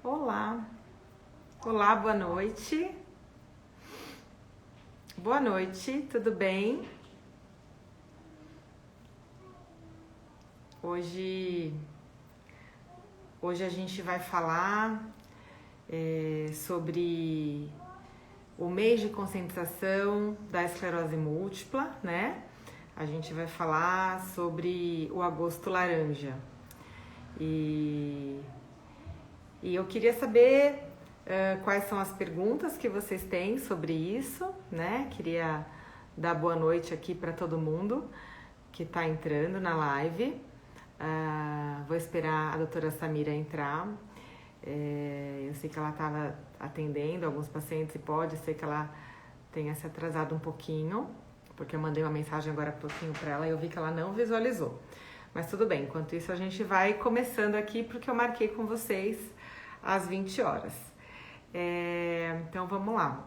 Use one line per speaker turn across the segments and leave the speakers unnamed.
Olá, olá, boa noite. Boa noite, tudo bem? Hoje a gente vai falar sobre o mês de conscientização da esclerose múltipla, né? A gente vai falar sobre o agosto laranja. E eu queria saber quais são as perguntas que vocês têm sobre isso, né? Queria dar boa noite aqui para todo mundo que está entrando na live. Vou esperar a doutora Samira entrar. Eu sei que ela estava atendendo alguns pacientes e pode ser que ela tenha se atrasado um pouquinho, porque eu mandei uma mensagem agora há pouquinho para ela e eu vi que ela não visualizou. Mas tudo bem, enquanto isso a gente vai começando aqui porque eu marquei com vocês às 20 horas. Então vamos lá.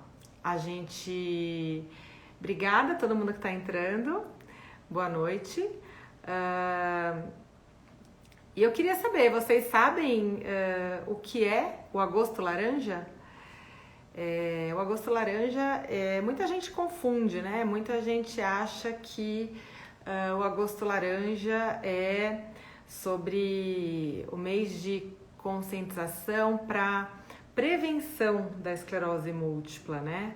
Obrigada a todo mundo que está entrando. Boa noite. E eu queria saber, vocês sabem o que é o agosto laranja? O agosto laranja, muita gente confunde, né? Muita gente acha que o agosto laranja é sobre o mês de conscientização para prevenção da esclerose múltipla, né?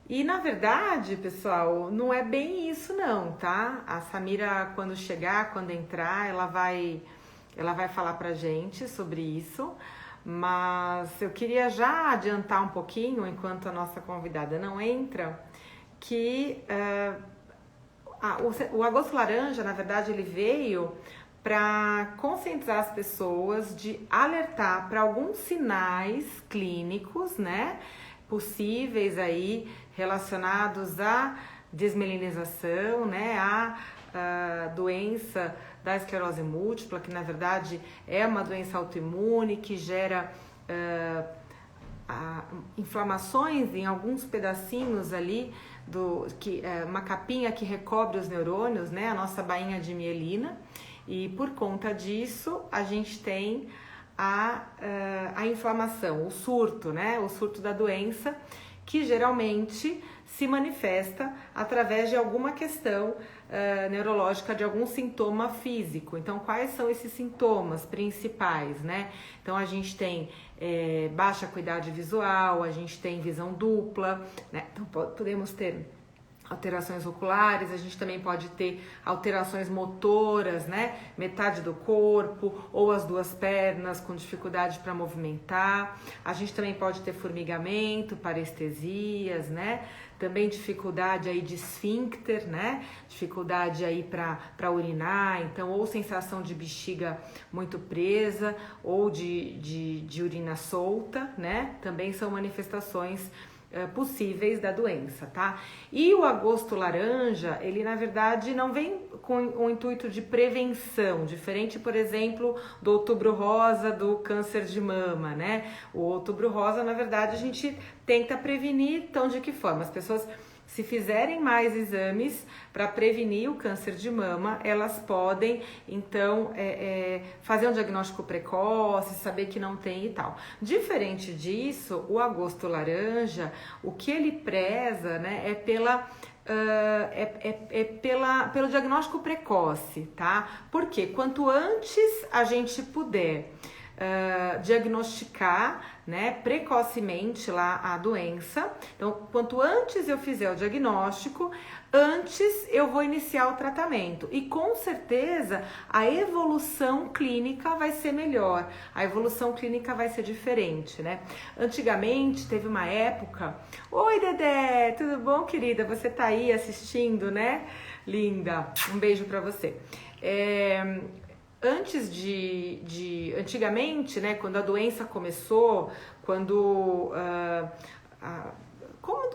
E na verdade, pessoal, não é bem isso não, tá? A Samira, quando chegar, quando entrar, ela vai falar pra gente sobre isso, mas eu queria já adiantar um pouquinho, enquanto a nossa convidada não entra, que o Agosto Laranja, na verdade, ele veio para conscientizar as pessoas, de alertar para alguns sinais clínicos, né, possíveis aí relacionados à desmelinização, né, à doença da esclerose múltipla, que na verdade é uma doença autoimune que gera inflamações em alguns pedacinhos ali uma capinha que recobre os neurônios, né, a nossa bainha de mielina. E por conta disso, a gente tem a inflamação, o surto, né? O surto da doença, que geralmente se manifesta através de alguma questão neurológica, de algum sintoma físico. Então, quais são esses sintomas principais, né? Então, a gente tem baixa acuidade visual, a gente tem visão dupla, né? Então, podemos ter alterações oculares, a gente também pode ter alterações motoras, né? Metade do corpo ou as duas pernas com dificuldade para movimentar. A gente também pode ter formigamento, parestesias, né? Também dificuldade aí de esfíncter, né? Dificuldade aí para urinar, então ou sensação de bexiga muito presa ou de urina solta, né? Também são manifestações possíveis da doença, tá? E o agosto laranja, ele na verdade não vem com o intuito de prevenção, diferente, por exemplo, do outubro rosa do câncer de mama, né? O outubro rosa, na verdade, a gente tenta prevenir, então de que forma? As pessoas, se fizerem mais exames para prevenir o câncer de mama, elas podem, então, fazer um diagnóstico precoce, saber que não tem e tal. Diferente disso, o agosto laranja, o que ele preza, né, pelo diagnóstico precoce, tá? Porque quanto antes a gente puder diagnosticar, né, precocemente lá a doença. Então, quanto antes eu fizer o diagnóstico, antes eu vou iniciar o tratamento. E com certeza a evolução clínica vai ser melhor, a evolução clínica vai ser diferente, né? Antigamente teve uma época... Oi, Dedé, tudo bom, querida? Você tá aí assistindo, né? Linda, um beijo pra você. Antigamente, né, quando a doença começou, quando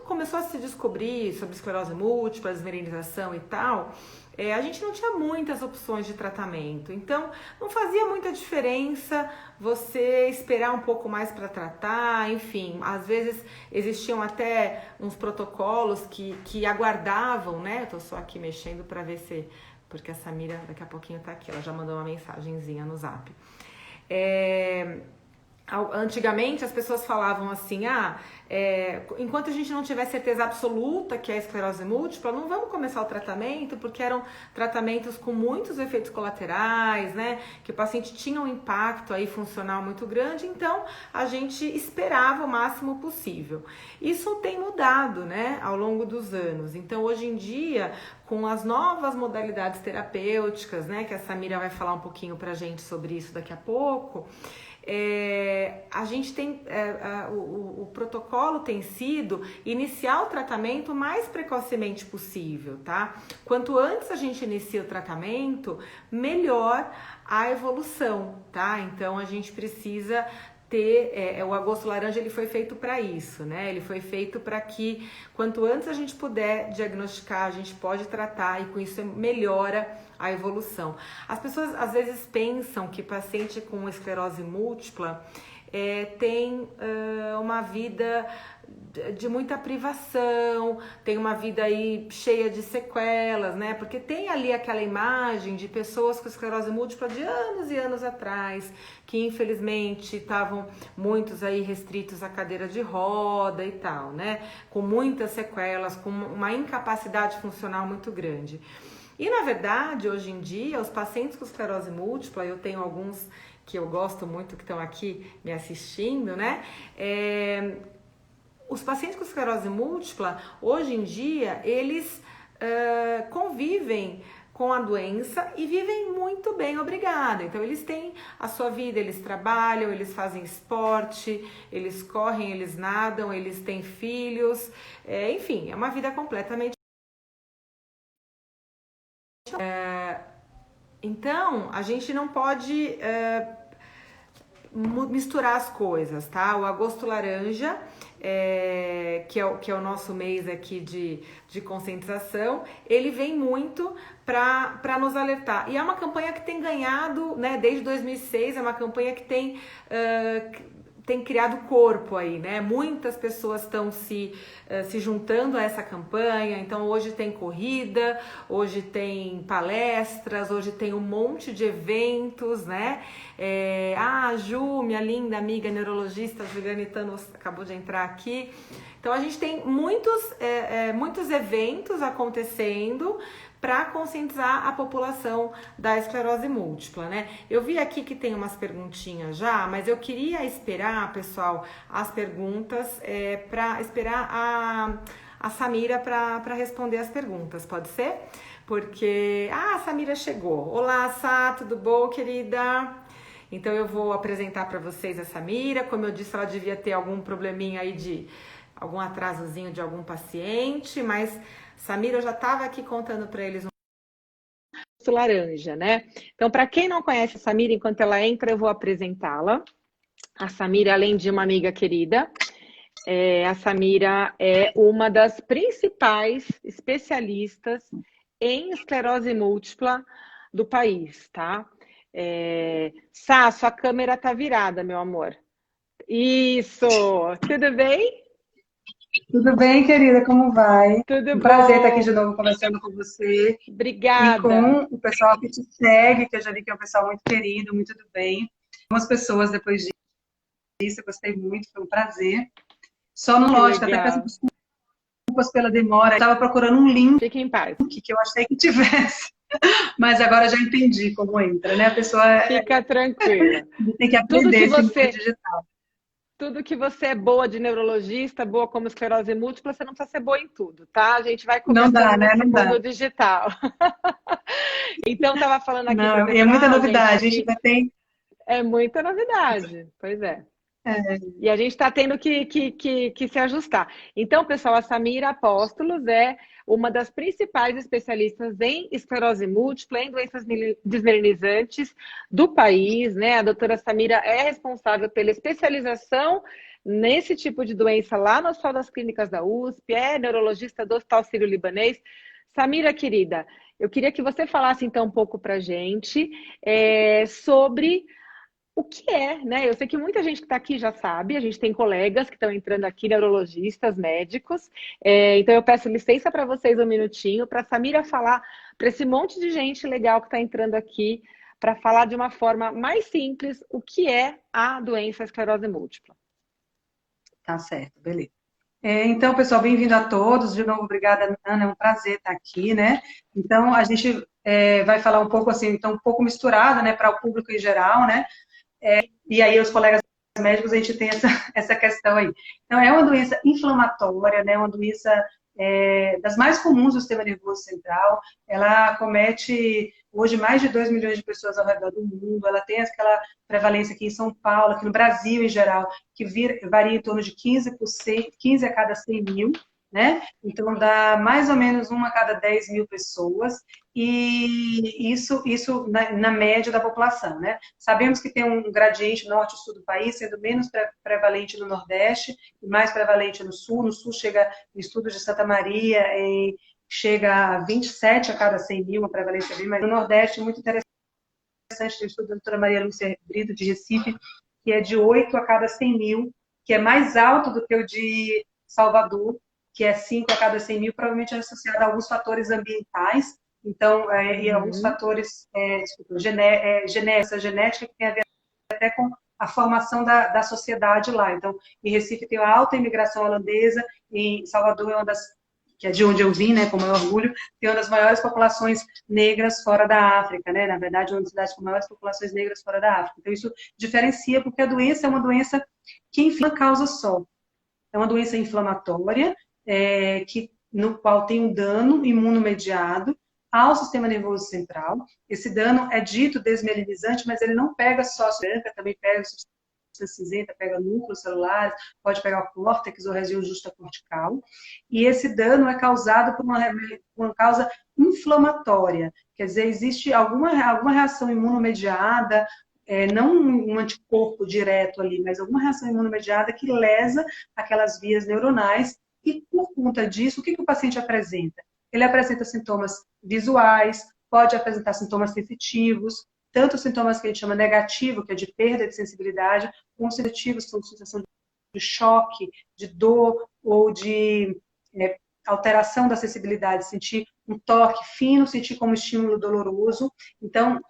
começou a se descobrir sobre esclerose múltipla, desmelinização e tal, a gente não tinha muitas opções de tratamento. Então, não fazia muita diferença você esperar um pouco mais para tratar, enfim. Às vezes existiam até uns protocolos que aguardavam, né? Eu tô só aqui mexendo para ver se... Porque a Samira daqui a pouquinho tá aqui, ela já mandou uma mensagenzinha no zap. Antigamente as pessoas falavam assim, enquanto a gente não tiver certeza absoluta que é esclerose múltipla, não vamos começar o tratamento, porque eram tratamentos com muitos efeitos colaterais, né? Que o paciente tinha um impacto aí funcional muito grande, então a gente esperava o máximo possível. Isso tem mudado, né, ao longo dos anos. Então hoje em dia, com as novas modalidades terapêuticas, né, que a Samira vai falar um pouquinho pra gente sobre isso daqui a pouco, a gente tem o protocolo tem sido iniciar o tratamento o mais precocemente possível, tá? Quanto antes a gente inicia o tratamento, melhor a evolução, tá? Então a gente precisa ter, o agosto laranja ele foi feito para isso, né? Ele foi feito para que quanto antes a gente puder diagnosticar, a gente pode tratar e com isso melhora a evolução. As pessoas às vezes pensam que paciente com esclerose múltipla tem uma vida de muita privação, tem uma vida aí cheia de sequelas, né? Porque tem ali aquela imagem de pessoas com esclerose múltipla de anos e anos atrás, que infelizmente estavam muitos aí restritos à cadeira de roda e tal, né? Com muitas sequelas, com uma incapacidade funcional muito grande. E na verdade, hoje em dia, os pacientes com esclerose múltipla, eu tenho alguns que eu gosto muito que estão aqui me assistindo, né? Os pacientes com esclerose múltipla, hoje em dia, eles convivem com a doença e vivem muito bem, obrigada. Então, eles têm a sua vida, eles trabalham, eles fazem esporte, eles correm, eles nadam, eles têm filhos, enfim, é uma vida completamente... Então, a gente não pode misturar as coisas, tá? O agosto laranja, que é o nosso mês aqui de conscientização, ele vem muito para nos alertar. E é uma campanha que tem ganhado, né, desde 2006, é uma campanha que tem criado corpo aí, né? Muitas pessoas estão se juntando a essa campanha. Então hoje tem corrida, hoje tem palestras, hoje tem um monte de eventos, né? A Ju, minha linda amiga neurologista, Juliane Thanos, acabou de entrar aqui. Então a gente tem muitos eventos acontecendo para conscientizar a população da esclerose múltipla, né? Eu vi aqui que tem umas perguntinhas já, mas eu queria esperar, pessoal, as perguntas para esperar a Samira para responder as perguntas, pode ser? Porque... a Samira chegou. Olá, Sá, tudo bom, querida? Então eu vou apresentar para vocês a Samira. Como eu disse, ela devia ter algum probleminha aí de algum atrasozinho de algum paciente, mas Samira, eu já estava aqui contando para eles um laranja, né? Então, para quem não conhece a Samira, enquanto ela entra, eu vou apresentá-la. A Samira, além de uma amiga querida, a Samira é uma das principais especialistas em esclerose múltipla do país, tá? Sá, sua câmera tá virada, meu amor. Isso! Tudo bem?
Tudo bem, querida? Como vai?
Tudo
Um prazer estar aqui
bom.
de novo conversando com você e
Obrigada.
com o pessoal que te segue, que eu já vi que é um pessoal muito querido, muito do bem. Algumas pessoas depois disso, eu gostei muito, foi um prazer. Só no
Que
lógico, até peço
legal.
desculpas pela demora. Eu estava procurando um link
Fique em paz.
que eu achei que tivesse, mas agora já entendi como entra, né? A pessoa
Fica tranquila.
tem que
Tudo
aprender
que
esse mundo
você,
digital.
tudo que você é boa de neurologista, boa como esclerose múltipla, você não precisa ser boa em tudo, tá? A gente vai
Não
começando
dá, né?
nesse
Não dá.
mundo digital. Então, tava falando aqui para o
Não, e é muita
pessoal, gente,
novidade. A gente
que
ainda tem.
é muita novidade. Pois é.
É,
E a gente está tendo que se ajustar. Então, pessoal, a Samira Apóstolos é uma das principais especialistas em esclerose múltipla, em doenças desmineralizantes do país, né? A doutora Samira é responsável pela especialização nesse tipo de doença lá no Hospital das Clínicas da USP, é neurologista do Hospital Sírio-Libanês. Samira, querida, eu queria que você falasse então um pouco para a gente sobre o que é, né? Eu sei que muita gente que está aqui já sabe, a gente tem colegas que estão entrando aqui, neurologistas, médicos, então eu peço licença para vocês um minutinho, para a Samira falar para esse monte de gente legal que está entrando aqui, para falar de uma forma mais simples o que é a doença esclerose múltipla.
Tá certo, beleza. Então, pessoal, bem-vindo a todos. De novo, obrigada, Ana, é um prazer estar aqui, né? Então, a gente vai falar um pouco assim, então, um pouco misturada, né, para o público em geral, né? E aí, os colegas médicos, a gente tem essa questão aí. Então, é uma doença inflamatória, né? Uma doença das mais comuns do sistema nervoso central. Ela comete hoje mais de 2 milhões de pessoas ao redor do mundo. Ela tem aquela prevalência aqui em São Paulo, aqui no Brasil em geral, que varia em torno de 15%, 15 a cada 100 mil, né? Então, dá mais ou menos 1 a cada 10 mil pessoas, e isso na média da população, né? Sabemos que tem um gradiente norte e sul do país, sendo menos prevalente no Nordeste e mais prevalente no Sul. No Sul chega, em estudos de Santa Maria, chega a 27 a cada 100 mil, uma prevalência bem mais. No Nordeste, muito interessante, tem o estudo da doutora Maria Lúcia Brito, de Recife, que é de 8 a cada 100 mil, que é mais alto do que o de Salvador, que é 5 a cada 100 mil, provavelmente é associado a alguns fatores ambientais, então, e alguns fatores genética, que tem a ver até com a formação da sociedade lá. Então, em Recife tem uma alta imigração holandesa, em Salvador é uma das, que é de onde eu vim, né, com maior orgulho, tem uma das maiores populações negras fora da África, né, na verdade, uma das cidades com maiores populações negras fora da África. Então, isso diferencia, porque a doença é uma doença que, enfim, causa só. É uma doença inflamatória, no qual tem um dano imunomediado ao sistema nervoso central. Esse dano é dito desmielinizante, mas ele não pega só a substância branca, também pega a substância cinzenta, pega núcleos celulares, pode pegar o córtex ou região justa cortical. E esse dano é causado por uma causa inflamatória. Quer dizer, existe alguma reação imunomediada, não um anticorpo direto ali, mas alguma reação imunomediada que lesa aquelas vias neuronais, e por conta disso, o que o paciente apresenta? Ele apresenta sintomas visuais, pode apresentar sintomas sensitivos, tanto sintomas que a gente chama negativo, que é de perda de sensibilidade, como sensitivos, que são sensação de choque, de dor ou de alteração da sensibilidade, sentir um toque fino, sentir como estímulo doloroso. Então,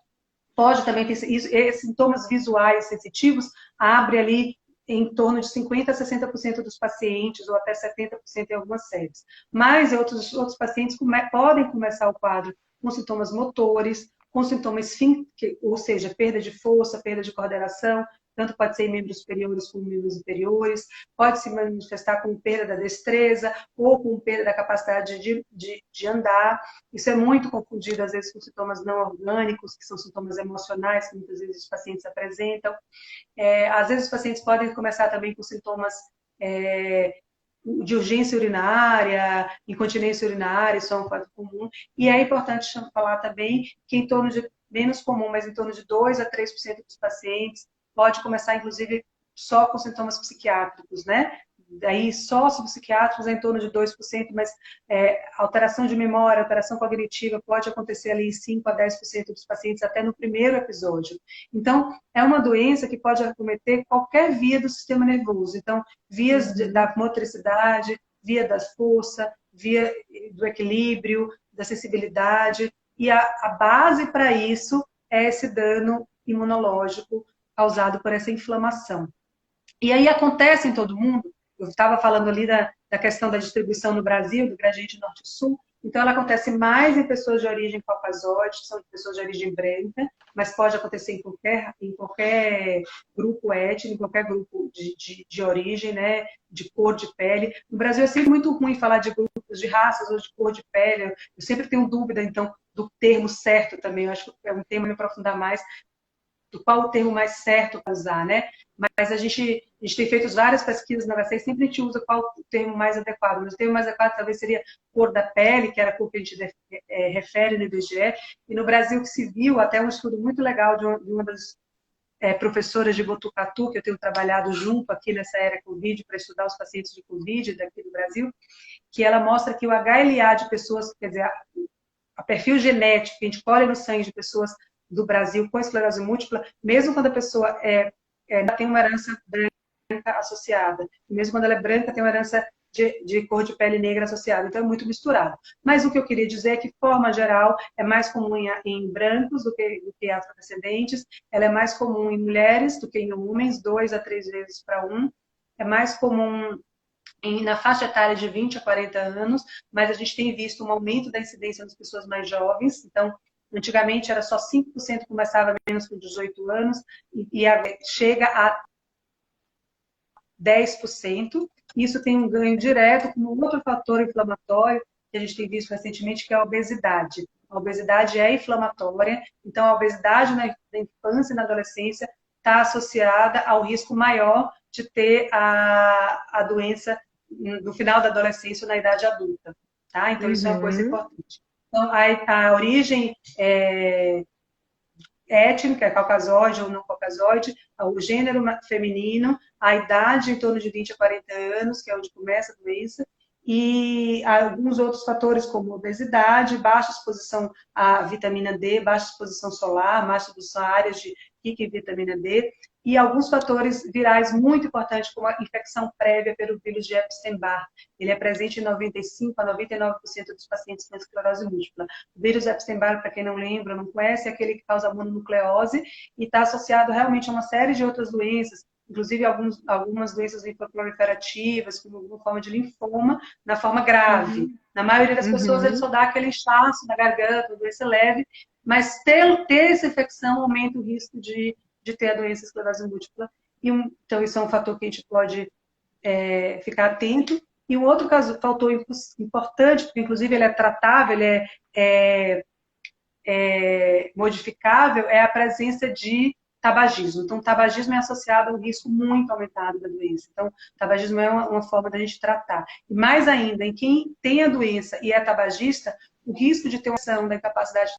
pode também ter sintomas visuais sensitivos, abre ali em torno de 50% a 60% dos pacientes, ou até 70% em algumas séries. Mas outros pacientes podem começar o quadro com sintomas motores, com sintomas ou seja, perda de força, perda de coordenação, tanto pode ser em membros superiores como membros inferiores, pode se manifestar com perda da destreza ou com perda da capacidade de andar. Isso é muito confundido, às vezes, com sintomas não orgânicos, que são sintomas emocionais, que muitas vezes os pacientes apresentam. Às vezes, os pacientes podem começar também com sintomas de urgência urinária, incontinência urinária, isso é um fato comum. E é importante falar também que em torno de, menos comum, mas em torno de 2 a 3% dos pacientes pode começar, inclusive, só com sintomas psiquiátricos, né? Daí, só psiquiátricos é em torno de 2%, mas alteração de memória, alteração cognitiva pode acontecer ali em 5 a 10% dos pacientes até no primeiro episódio. Então, é uma doença que pode acometer qualquer via do sistema nervoso. Então, vias da motricidade, via da força, via do equilíbrio, da sensibilidade. E a base para isso é esse dano imunológico causado por essa inflamação. E aí acontece em todo mundo. Eu estava falando ali da questão da distribuição no Brasil, do gradiente norte-sul. Então, ela acontece mais em pessoas de origem caucasóide, são pessoas de origem branca, mas pode acontecer em qualquer grupo étnico, em qualquer grupo de origem, né, de cor de pele. No Brasil é sempre muito ruim falar de grupos de raças ou de cor de pele. Eu sempre tenho dúvida, então, do termo certo também. Eu acho que é um tema me aprofundar mais, do qual o termo mais certo para usar, né? Mas a gente tem feito várias pesquisas na UFSM, sempre a gente usa qual o termo mais adequado. Mas o termo mais adequado talvez seria cor da pele, que era a cor que a gente refere no IBGE. E no Brasil que se viu, até um estudo muito legal de uma das professoras de Botucatu, que eu tenho trabalhado junto aqui nessa era Covid, para estudar os pacientes de Covid daqui do Brasil, que ela mostra que o HLA de pessoas, quer dizer, a perfil genético que a gente colhe no sangue de pessoas do Brasil com esclerose múltipla, mesmo quando a pessoa tem uma herança branca associada, mesmo quando ela é branca, tem uma herança de cor de pele negra associada. Então, é muito misturado. Mas o que eu queria dizer é que, de forma geral, é mais comum em brancos do que afrodescendentes, ela é mais comum em mulheres do que em homens, 2 a 3 vezes para 1. É mais comum na faixa etária de 20 a 40 anos, mas a gente tem visto um aumento da incidência nas pessoas mais jovens. Então, antigamente era só 5% que começava menos com 18 anos, e chega a 10%. Isso tem um ganho direto com outro fator inflamatório que a gente tem visto recentemente, que é a obesidade. A obesidade é inflamatória, então a obesidade na infância e na adolescência está associada ao risco maior de ter a doença no final da adolescência ou na idade adulta. Tá? Então, isso é uma coisa importante. Então, a origem étnica, caucasóide ou não caucasóide, o gênero feminino, a idade em torno de 20 a 40 anos, que é onde começa a doença, e alguns outros fatores como obesidade, baixa exposição à vitamina D, baixa exposição solar, baixa exposição a áreas de rica em vitamina D, e alguns fatores virais muito importantes, como a infecção prévia pelo vírus de Epstein-Barr. Ele é presente em 95 a 99% dos pacientes com esclerose múltipla. O vírus Epstein-Barr, para quem não lembra, não conhece, é aquele que causa mononucleose e está associado realmente a uma série de outras doenças, inclusive algumas doenças linfoproliferativas, como alguma forma de linfoma, na forma grave. Na maioria das pessoas, ele só dá aquele inchaço na garganta, doença leve, mas ter essa infecção aumenta o risco de ter a doença esclerose múltipla. Então, isso é um fator que a gente pode ficar atento. E um outro fator importante, porque inclusive ele é tratável, ele é modificável, é a presença de tabagismo. Então, o tabagismo é associado a um risco muito aumentado da doença. Então, o tabagismo é uma forma da gente tratar. E mais ainda, em quem tem a doença e é tabagista, o risco de ter uma ação da incapacidade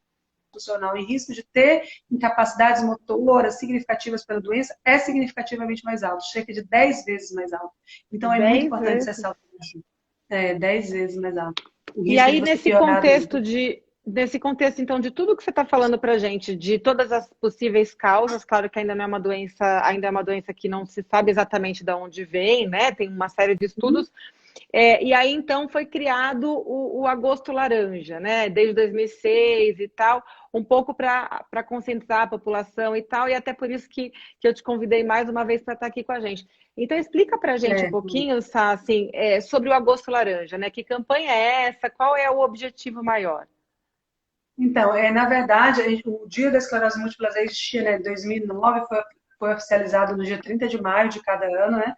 funcional e risco de ter incapacidades motoras significativas pela doença é significativamente mais alto, cerca de 10 vezes mais alto. Então, é muito importante cessar o tabagismo. 10 vezes mais alto.
E aí, nesse contexto, então, de tudo que você está falando para a gente, de todas as possíveis causas, claro que ainda não é uma doença, ainda é uma doença que não se sabe exatamente de onde vem, né? Tem uma série de estudos. E aí, então, foi criado o Agosto Laranja, né? Desde 2006 e tal, um pouco para conscientizar a população e tal, e até por isso que eu te convidei mais uma vez para estar aqui com a gente. Então, explica para a gente um pouquinho, Sá, assim, sobre o Agosto Laranja, né? Que campanha é essa? Qual é o objetivo maior?
Então, na verdade, o Dia da Esclerose Múltipla já existia, né? Em 2009 foi oficializado no dia 30 de maio de cada ano, né?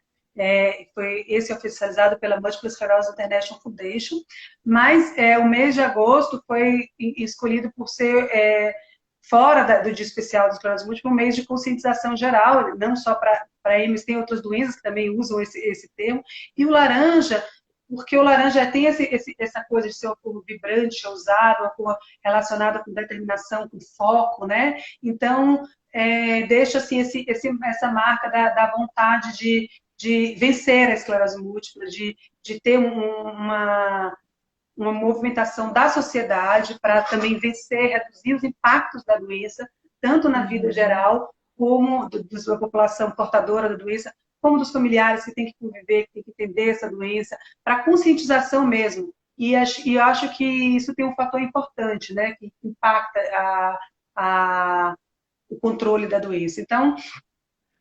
Foi esse oficializado pela Multiple Sclerosis International Foundation, mas o mês de agosto foi escolhido por ser fora do Dia Especial da Esclerose Múltipla, um mês de conscientização geral, não só para EMES, tem outras doenças que também usam esse termo, e o laranja, porque o laranja tem essa coisa de ser uma cor vibrante, ousada, uma cor relacionada com determinação, com foco, né? Então, deixa assim, essa marca da vontade de vencer a esclerose múltipla, de ter uma movimentação da sociedade para também vencer, reduzir os impactos da doença, tanto na vida geral, como da população portadora da doença, como dos familiares que têm que conviver, que têm que entender essa doença, para conscientização mesmo. E eu acho que isso tem um fator importante, né, que impacta o controle da doença. Então,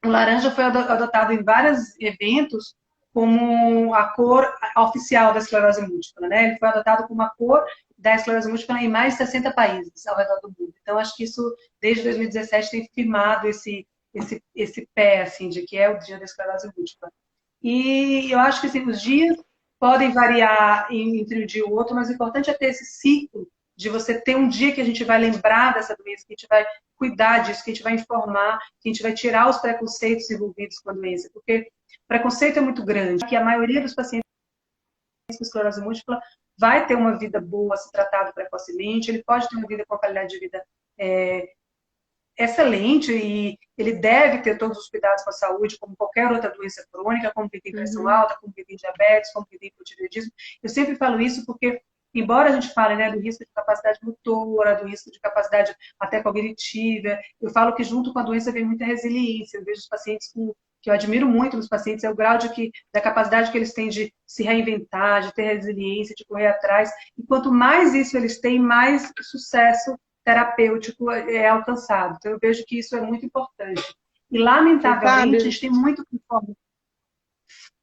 o laranja foi adotado em vários eventos como a cor oficial da esclerose múltipla, né? Ele foi adotado como a cor da esclerose múltipla em mais de 60 países ao redor do mundo. Então, acho que isso, desde 2017, tem firmado esse pé, assim, de que é o dia da esclerose múltipla. E eu acho que assim, os dias podem variar entre um dia e o outro, mas o importante é ter esse ciclo de você ter um dia que a gente vai lembrar dessa doença, que a gente vai cuidar disso, que a gente vai informar, que a gente vai tirar os preconceitos envolvidos com a doença, porque o preconceito é muito grande, que a maioria dos pacientes com esclerose múltipla vai ter uma vida boa se tratado precocemente, ele pode ter uma vida com qualidade de vida excelente e ele deve ter todos os cuidados com a saúde, como qualquer outra doença crônica, como quem tem pressão alta, como quem tem diabetes, como quem tem hipotireoidismo. Eu sempre falo isso porque, embora a gente fale, né, do risco de capacidade motora, do risco de capacidade até cognitiva, eu falo que junto com a doença vem muita resiliência. Eu vejo os pacientes que eu admiro muito nos pacientes é o grau da capacidade que eles têm de se reinventar, de ter resiliência, de correr atrás. E quanto mais isso eles têm, mais sucesso terapêutico é alcançado. Então, eu vejo que isso é muito importante. E, lamentavelmente, a gente tem muito que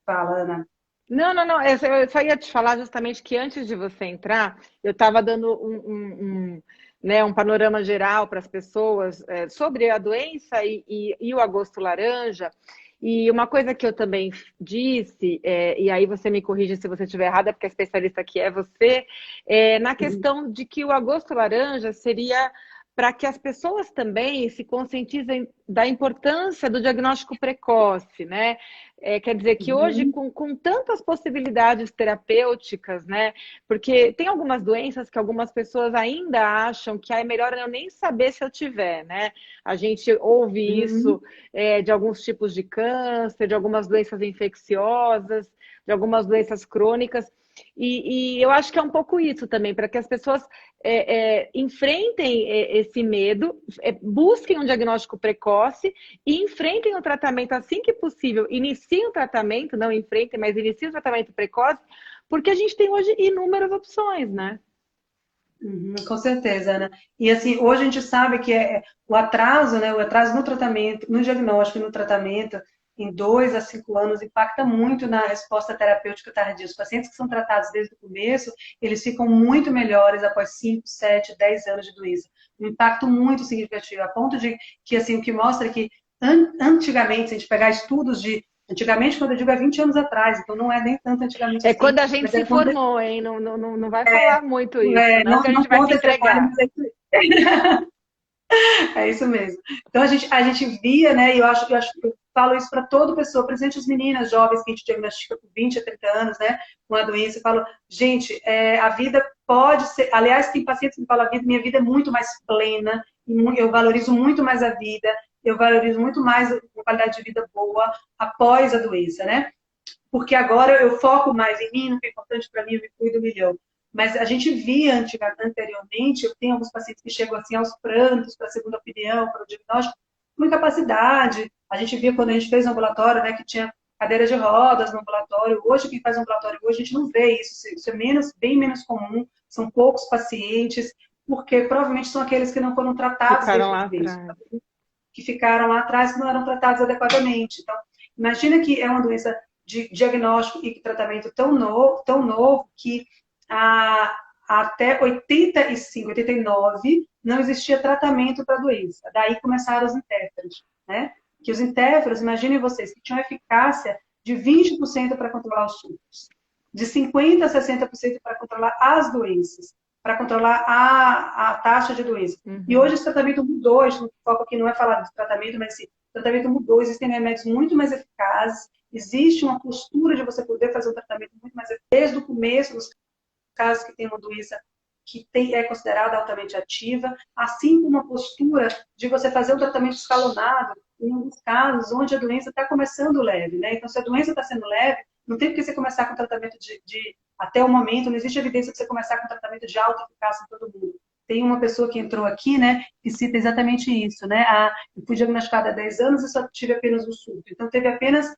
fala, Ana.
Não. Eu só ia te falar justamente que antes de você entrar, eu estava dando né, um panorama geral para as pessoas sobre a doença e o agosto laranja. E uma coisa que eu também disse, e aí você me corrige se você estiver errada, porque a especialista aqui é você, na questão de que o agosto laranja seria para que as pessoas também se conscientizem da importância do diagnóstico precoce, né? Quer dizer que hoje, com tantas possibilidades terapêuticas, né? Porque tem algumas doenças que algumas pessoas ainda acham que é melhor eu nem saber se eu tiver, né? A gente ouve isso de alguns tipos de câncer, de algumas doenças infecciosas, de algumas doenças crônicas. E eu acho que é um pouco isso também, para que as pessoas enfrentem esse medo, busquem um diagnóstico precoce e enfrentem o tratamento assim que possível. Iniciem o tratamento, não enfrentem, mas iniciem o tratamento precoce, porque a gente tem hoje inúmeras opções, né?
Com certeza, Ana. E assim, hoje a gente sabe que o atraso, né, o atraso no tratamento, no diagnóstico e no tratamento, em 2 a 5 anos, impacta muito na resposta terapêutica tardia. Os pacientes que são tratados desde o começo, eles ficam muito melhores após 5, 7, 10 anos de doença. Um impacto muito significativo, a ponto de que, assim, o que mostra que, antigamente, se a gente pegar estudos de... Antigamente, quando eu digo, é 20 anos atrás, então não é nem tanto antigamente assim.
Quando a gente se formou, hein? Não vai falar muito isso, não que a gente vai se entregar.
É isso mesmo. Então, a gente via, né, e eu falo isso para toda pessoa, principalmente as meninas jovens que a gente diagnostica com 20 a 30 anos, né, com a doença, eu falo, gente, a vida pode ser, aliás, tem pacientes que falam, minha vida é muito mais plena, eu valorizo muito mais a vida, eu valorizo muito mais uma qualidade de vida boa após a doença, né? Porque agora eu foco mais em mim, no que é importante para mim, eu me cuido melhor. Mas a gente via anteriormente, eu tenho alguns pacientes que chegam assim aos prantos, para a segunda opinião, para o diagnóstico, com incapacidade. A gente via quando a gente fez no ambulatório, né, que tinha cadeira de rodas no ambulatório. Hoje, quem faz ambulatório hoje, a gente não vê isso. Isso é bem menos comum, são poucos pacientes, porque provavelmente são aqueles que não foram tratados
desde
o começo, que ficaram lá atrás e não eram tratados adequadamente. Então, imagina que é uma doença de diagnóstico e tratamento tão novo que até 85, 89 não existia tratamento para a doença. Daí começaram os interferons, né? Que os interferons, imaginem vocês, que tinham eficácia de 20% para controlar os surtos, de 50% a 60% para controlar as doenças, para controlar a taxa de doença. E hoje esse tratamento mudou, a gente, o foco aqui não é falar de tratamento, mas assim, o tratamento mudou, existem remédios muito mais eficazes, existe uma postura de você poder fazer um tratamento muito mais eficaz desde o começo, nos casos que tem uma doença que é considerada altamente ativa, assim como uma postura de você fazer um tratamento escalonado em alguns casos onde a doença está começando leve, né? Então, se a doença está sendo leve, não tem porque você começar com tratamento até o momento, não existe evidência de você começar com tratamento de alta eficácia em todo mundo. Tem uma pessoa que entrou aqui, né, que cita exatamente isso, né? Eu fui diagnosticada há 10 anos e só tive apenas um surto. Então, teve apenas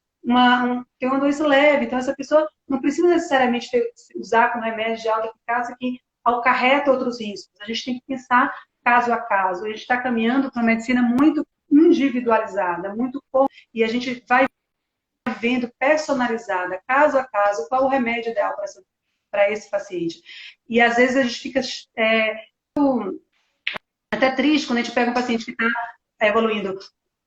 tem uma doença leve. Então, essa pessoa não precisa necessariamente usar com remédio de alta eficácia que acarreta outros riscos. A gente tem que pensar caso a caso. A gente está caminhando para uma medicina muito individualizada, e a gente vai vendo personalizada, caso a caso, qual o remédio ideal para esse paciente. E às vezes a gente fica até triste quando a gente pega um paciente que está evoluindo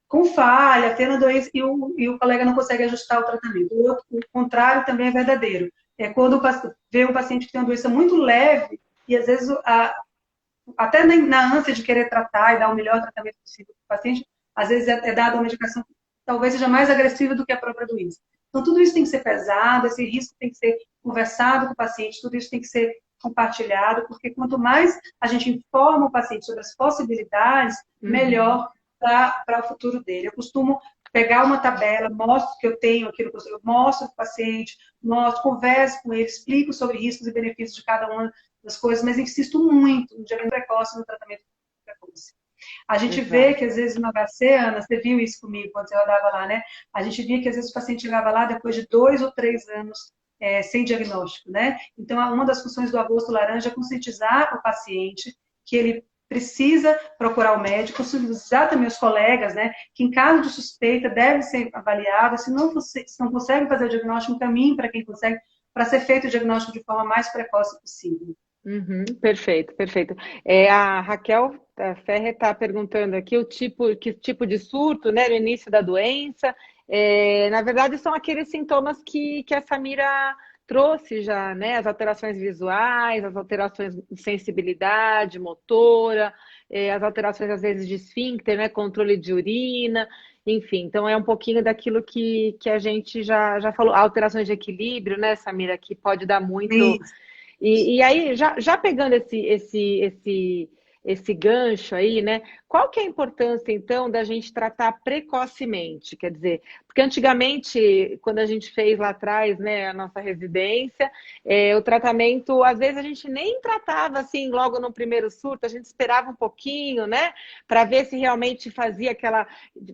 com falha, tendo doença, e o colega não consegue ajustar o tratamento. O contrário também é verdadeiro. É quando vê um paciente que tem uma doença muito leve, e às vezes, até na ânsia de querer tratar e dar o melhor tratamento possível para o paciente, às vezes é dada uma medicação que talvez seja mais agressiva do que a própria doença. Então, tudo isso tem que ser pesado, esse risco tem que ser conversado com o paciente, tudo isso tem que ser compartilhado, porque quanto mais a gente informa o paciente sobre as possibilidades, melhor para o futuro dele. Eu costumo pegar uma tabela, mostro que eu tenho aquilo que eu mostro para o paciente, converso com ele, explico sobre riscos e benefícios de cada uma das coisas, mas insisto muito no diagnóstico precoce, no tratamento precoce. A gente vê
Exato.
que às vezes no HC, Ana, você viu isso comigo quando você rodava lá, né? A gente via que às vezes o paciente chegava lá depois de 2 ou 3 anos sem diagnóstico, né? Então, uma das funções do agosto laranja é conscientizar o paciente que ele precisa procurar o médico, conscientizar também os colegas, né? Que em caso de suspeita deve ser avaliado, se não consegue fazer o diagnóstico, um caminho para quem consegue, para ser feito o diagnóstico de forma mais precoce possível.
Uhum, perfeito, perfeito. A Raquel Ferrer está perguntando aqui que tipo de surto, né, no início da doença. Na verdade, são aqueles sintomas que a Samira trouxe já, né? As alterações visuais, as alterações de sensibilidade, motora, as alterações, às vezes, de esfíncter, né? Controle de urina, enfim. Então, é um pouquinho daquilo que a gente já falou. Alterações de equilíbrio, né, Samira, que pode dar muito.
Isso.
E aí, já pegando esse gancho aí, né? Qual que é a importância, então, da gente tratar precocemente? Quer dizer, porque antigamente, quando a gente fez lá atrás, né, a nossa residência, o tratamento, às vezes a gente nem tratava assim logo no primeiro surto, a gente esperava um pouquinho, né, para ver se realmente fazia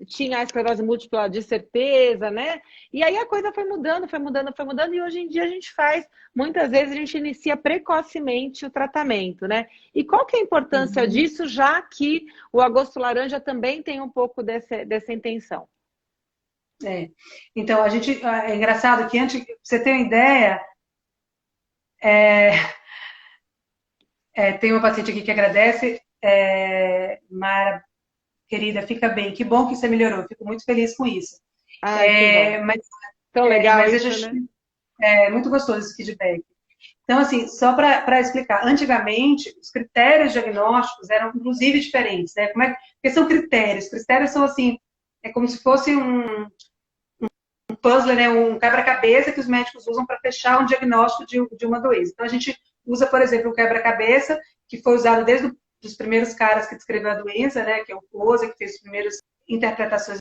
tinha a esclerose múltipla de certeza, né? E aí a coisa foi mudando, foi mudando, foi mudando, e hoje em dia a gente faz. Muitas vezes a gente inicia precocemente o tratamento, né? E qual que é a importância
Uhum.
disso, já que o agosto laranja também tem um pouco dessa intenção?
É. Então, é engraçado que antes, pra você ter uma ideia, é, tem uma paciente aqui que agradece, Mara, querida, fica bem, que bom que você melhorou, fico muito feliz com isso.
Ai, que bom.
É, mas,
Tão
é,
legal
mas
isso, né?
é muito gostoso esse feedback. Então, assim, só para explicar, antigamente os critérios diagnósticos eram inclusive diferentes, né? Porque são critérios? Critérios são assim, é como se fosse um puzzle, né? Um quebra-cabeça que os médicos usam para fechar um diagnóstico de uma doença. Então, a gente usa, por exemplo, um quebra-cabeça que foi usado desde os primeiros caras que descreveu a doença, né? Que é o Close, que fez as primeiras interpretações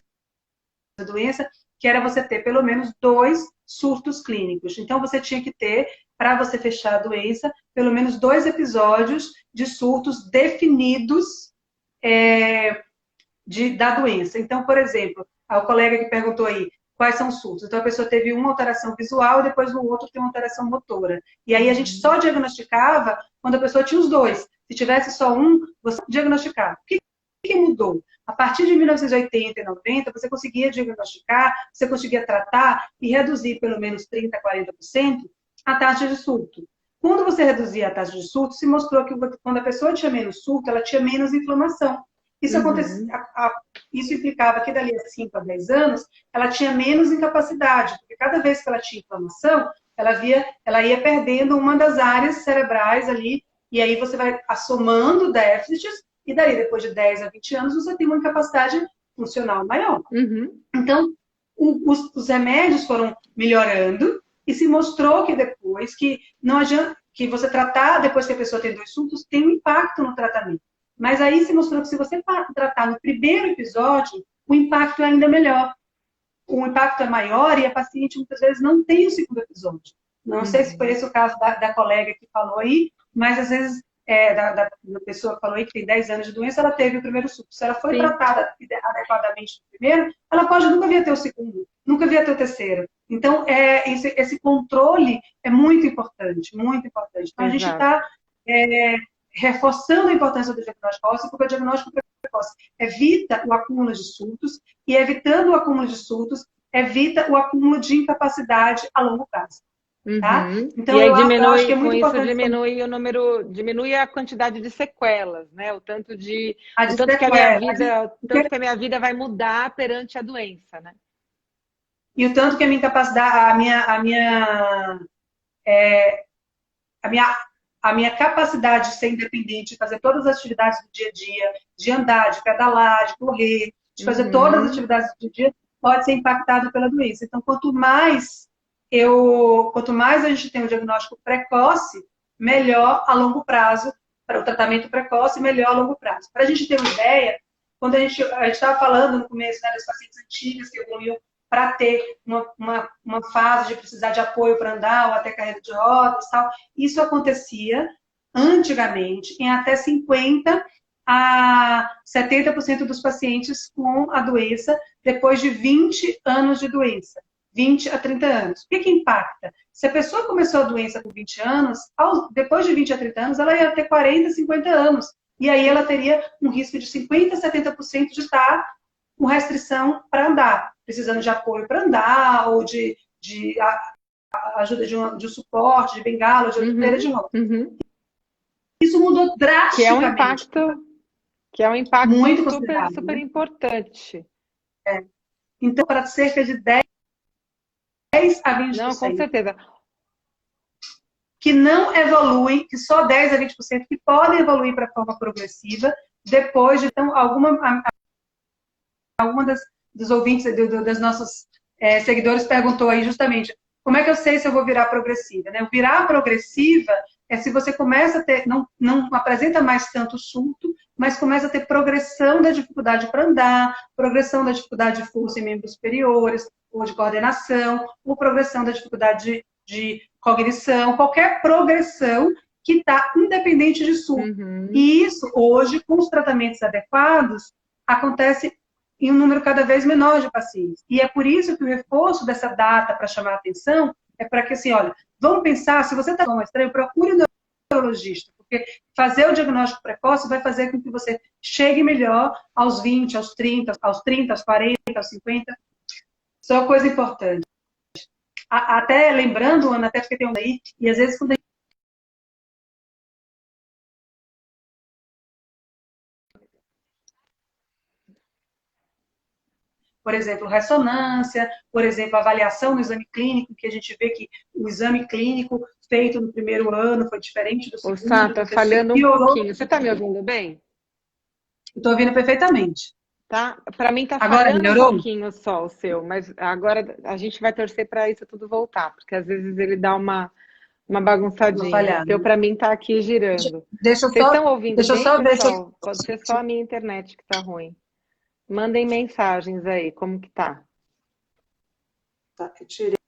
da doença, que era você ter pelo menos 2 surtos clínicos. Então, você tinha que ter, para você fechar a doença, pelo menos 2 episódios de surtos definidos da doença. Então, por exemplo, o colega que perguntou aí, quais são os surtos? Então, a pessoa teve uma alteração visual e depois no outro tem uma alteração motora. E aí a gente só diagnosticava quando a pessoa tinha os dois. Se tivesse só um, você diagnosticava. O que mudou? A partir de 1980 e 90, você conseguia diagnosticar, você conseguia tratar e reduzir pelo menos 30% a 40% a taxa de surto. Quando você reduzia a taxa de surto, se mostrou que quando a pessoa tinha menos surto, ela tinha menos inflamação. Isso,
Uhum.
isso implicava que dali a 5 a 10 anos, ela tinha menos incapacidade, porque cada vez que ela tinha inflamação, ela ia perdendo uma das áreas cerebrais ali, e aí você vai assomando déficits, e daí, depois de 10 a 20 anos, você tem uma incapacidade funcional maior.
Uhum.
Então, os remédios foram melhorando, e se mostrou que depois, que não adianta, que você tratar depois que a pessoa tem 2 surtos, tem um impacto no tratamento. Mas aí se mostrou que se você tratar no primeiro episódio, o impacto é ainda melhor. O impacto é maior e a paciente muitas vezes não tem o segundo episódio. Não sei se foi
Uhum.
esse o caso da colega que falou aí, mas às vezes da pessoa que falou aí que tem 10 anos de doença, ela teve o primeiro surto. Se ela foi
Sim,
tratada adequadamente no primeiro, ela pode nunca vir a ter o segundo, nunca vir a ter o terceiro. Então, esse controle é muito importante, muito importante. Então, a gente
exato.
está reforçando a importância do diagnóstico precoce, porque o diagnóstico precoce evita o acúmulo de surtos, e evitando o acúmulo de surtos, evita o acúmulo de incapacidade a longo prazo. Tá?
Uhum. E
Então,
aí
eu acho que
diminui,
é
com
muito
isso
importante
diminui o número, diminui a quantidade de sequelas, né?
a
O
de
tanto que
sequela,
o tanto que a minha vida vai mudar perante a doença, né?
e o tanto que a minha capacidade, a minha, a minha capacidade de ser independente, de fazer todas as atividades do dia a dia, de andar, de pedalar, de correr, de fazer todas as
Uhum.
atividades do dia a dia, pode ser impactado pela doença. Então, quanto mais a gente tem um diagnóstico precoce, melhor a longo prazo, para o tratamento precoce, melhor a longo prazo. Para a gente ter uma ideia, quando a gente estava falando no começo, né, das pacientes antigas que evoluíam para ter uma fase de precisar de apoio para andar ou até carreira de rodas, tal. Isso acontecia antigamente em até 50 a 70% dos pacientes com a doença depois de 20 anos de doença. 20 a 30 anos. O que impacta? Se a pessoa começou a doença com 20 anos, depois de 20 a 30 anos, ela ia ter 40, 50 anos. E aí ela teria um risco de 50 a 70% de estar com restrição para andar, precisando de apoio para andar, ou de ajuda de um suporte, de bengala, de cadeira de rodas. Isso mudou drasticamente.
Que é um impacto
muito
super, super importante.
Então, para cerca de 10 a 20%.
Não, com certeza.
Que não evoluem, que só 10 a 20% que podem evoluir para a forma progressiva, depois de, então, alguma dos ouvintes, dos nossos seguidores perguntou aí justamente, como é que eu sei se eu vou virar progressiva? Né? O virar progressiva é se você começa a ter, não apresenta mais tanto surto, mas começa a ter progressão da dificuldade para andar, progressão da dificuldade de força em membros superiores, ou de coordenação, ou progressão da dificuldade de cognição, qualquer progressão que está independente de surto. E isso, hoje, com os tratamentos adequados, acontece em um número cada vez menor de pacientes. E é por isso que o reforço dessa data para chamar a atenção é para que, assim, olha, vamos pensar, se você está com uma estranha, procure um neurologista, porque fazer o diagnóstico precoce vai fazer com que você chegue melhor aos 20, aos 30, aos 40, aos 50. Isso é uma coisa importante. Até lembrando, Ana, até porque tem um aí, e às vezes quando por exemplo, ressonância, por exemplo, avaliação no exame clínico, que a gente vê que o exame clínico feito no primeiro ano foi diferente do segundo.
Sá, está falhando um pouquinho. Você está me ouvindo bem?
Estou ouvindo perfeitamente.
Tá? Para mim está
falhando
um pouquinho só o seu, mas agora a gente vai torcer para isso tudo voltar, porque às vezes ele dá uma bagunçadinha. Então, para mim, está aqui girando.
Vocês
estão ouvindo bem,
pessoal?
Pode ser só a minha internet que está ruim. Mandem mensagens aí, como que tá?
Tá, eu tirei.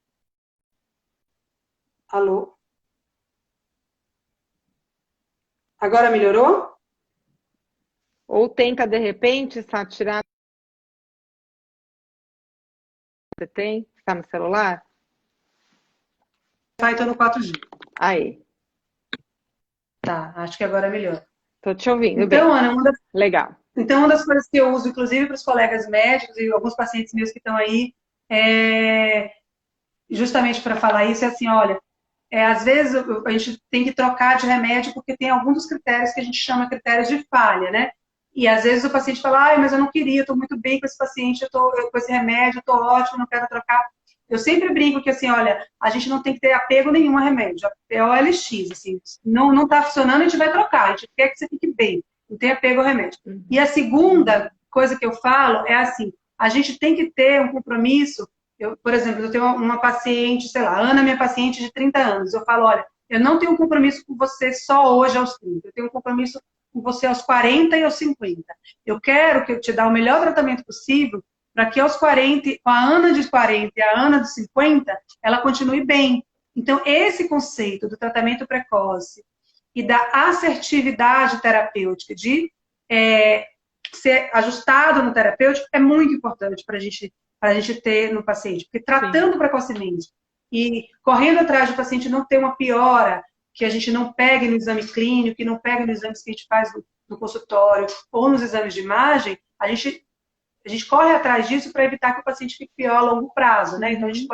Alô? Agora melhorou?
Ou tenta, de repente, tirar... Você tem? Está no celular?
Estou no 4G.
Aí.
Tá, acho que agora melhor.
Tô te ouvindo
então,
bem.
Ana,
Legal.
Então, uma das coisas que eu uso, inclusive para os colegas médicos e alguns pacientes meus que estão aí, justamente para falar isso, é assim, olha, às vezes a gente tem que trocar de remédio porque tem alguns dos critérios que a gente chama critérios de falha, né? E às vezes o paciente fala, mas eu não queria, estou muito bem com esse paciente, com esse remédio, estou ótimo, não quero trocar. Eu sempre brinco que, assim, olha, a gente não tem que ter apego nenhum a remédio, é OLX, assim, não está funcionando, a gente vai trocar, a gente quer que você fique bem, não tem apego ao remédio. E a segunda coisa que eu falo é assim, a gente tem que ter um compromisso. Por exemplo, eu tenho uma paciente, sei lá, Ana, minha paciente de 30 anos, eu falo, olha, eu não tenho um compromisso com você só hoje aos 30, eu tenho um compromisso com você aos 40 e aos 50. Eu quero que eu te dê o melhor tratamento possível para que aos 40, com a Ana de 40 e a Ana de 50, ela continue bem. Então, esse conceito do tratamento precoce e da assertividade terapêutica, de ser ajustado no terapêutico, é muito importante para a gente ter no paciente. Porque tratando precocemente e correndo atrás do paciente não ter uma piora, que a gente não pegue no exame clínico, que não pegue nos exames que a gente faz no consultório ou nos exames de imagem, a gente corre atrás disso para evitar que o paciente fique pior a longo prazo, né? Então, a gente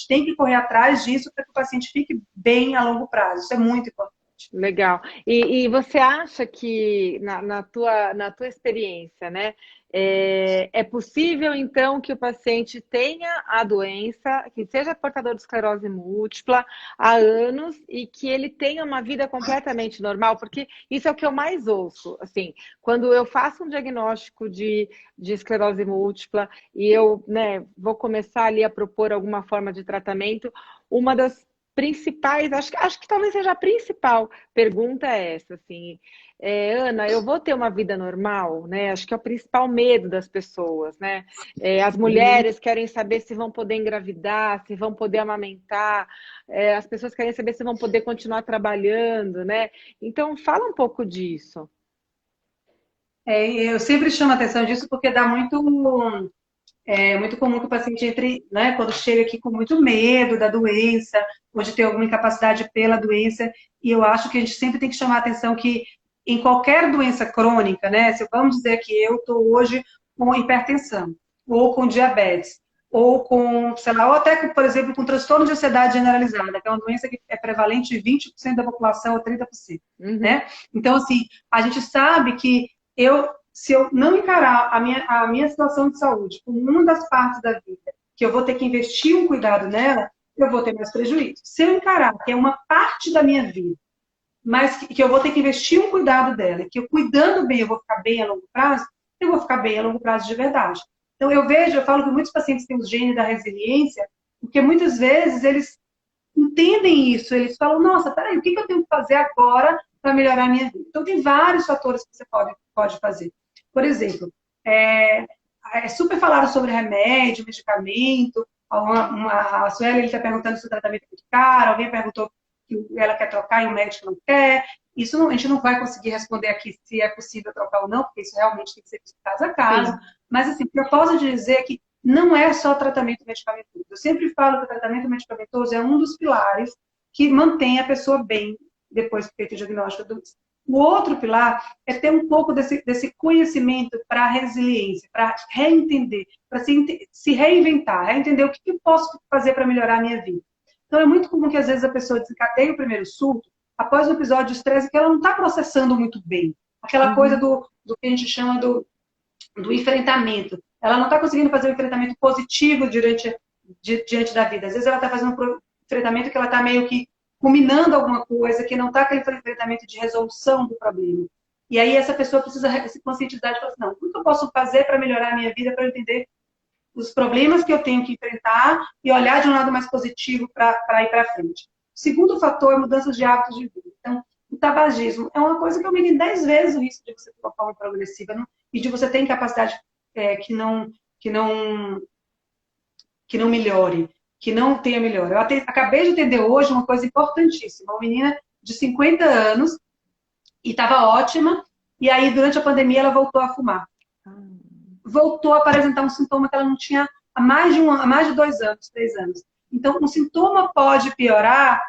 tem que correr atrás disso para que o paciente fique bem a longo prazo. Isso é muito importante.
Legal. E você acha que, na tua experiência, né, é possível, então, que o paciente tenha a doença, que seja portador de esclerose múltipla há anos e que ele tenha uma vida completamente normal? Porque isso é o que eu mais ouço. Assim, quando eu faço um diagnóstico de esclerose múltipla e eu, né, vou começar ali a propor alguma forma de tratamento, uma das principais, acho que talvez seja a principal pergunta é essa, assim, Ana, eu vou ter uma vida normal, né? Acho que é o principal medo das pessoas, né? As mulheres querem saber se vão poder engravidar, se vão poder amamentar, as pessoas querem saber se vão poder continuar trabalhando, né? Então, fala um pouco disso.
Eu sempre chamo a atenção disso porque dá muito comum que o paciente entre, né, quando chega aqui com muito medo da doença, ou de ter alguma incapacidade pela doença, e eu acho que a gente sempre tem que chamar a atenção que em qualquer doença crônica, né, se vamos dizer que eu estou hoje com hipertensão, ou com diabetes, ou com, sei lá, ou até, por exemplo, com transtorno de ansiedade generalizada, que é uma doença que é prevalente em 20% da população ou 30%,
Uhum.
né? Então, assim, a gente sabe que se eu não encarar a minha situação de saúde como uma das partes da vida, que eu vou ter que investir um cuidado nela, eu vou ter mais prejuízo. Se eu encarar que é uma parte da minha vida, mas que eu vou ter que investir um cuidado dela, que eu cuidando bem eu vou ficar bem a longo prazo, eu vou ficar bem a longo prazo de verdade. Então eu falo que muitos pacientes têm os genes da resiliência, porque muitas vezes eles entendem isso, eles falam, nossa, peraí, o que eu tenho que fazer agora para melhorar a minha vida? Então tem vários fatores que você pode fazer. Por exemplo, é super falado sobre remédio, medicamento. A Sueli está perguntando se o tratamento é muito caro. Alguém perguntou que ela quer trocar e o médico não quer. Isso a gente não vai conseguir responder aqui se é possível trocar ou não, porque isso realmente tem que ser caso a caso.
Sim.
Mas, assim, o que eu posso dizer é que não é só tratamento medicamentoso. Eu sempre falo que o tratamento medicamentoso é um dos pilares que mantém a pessoa bem depois de feito o diagnóstico da doença. O outro pilar é ter um pouco desse conhecimento para a resiliência, para reentender, para se reinventar, reentender o que eu posso fazer para melhorar a minha vida. Então, é muito comum que, às vezes, a pessoa desencadeie o primeiro surto após um episódio de estresse que ela não está processando muito bem. Aquela coisa
Uhum.
do que a gente chama do enfrentamento. Ela não está conseguindo fazer um enfrentamento positivo diante da vida. Às vezes, ela está fazendo um enfrentamento que ela está meio que combinando alguma coisa, que não está aquele enfrentamento de resolução do problema. E aí essa pessoa precisa se conscientizar de falar assim, não, o que eu posso fazer para melhorar a minha vida, para eu entender os problemas que eu tenho que enfrentar e olhar de um lado mais positivo para ir para frente. O segundo fator é mudanças de hábitos de vida. Então, o tabagismo é uma coisa que aumenta 10 vezes o risco de você ter uma forma progressiva, né? E de você ter incapacidade que não que não melhore, que não tenha melhora. Acabei de entender hoje uma coisa importantíssima. Uma menina de 50 anos e estava ótima, e aí durante a pandemia ela voltou a fumar. Voltou a apresentar um sintoma que ela não tinha há mais de 2 anos, 3 anos. Então, um sintoma pode piorar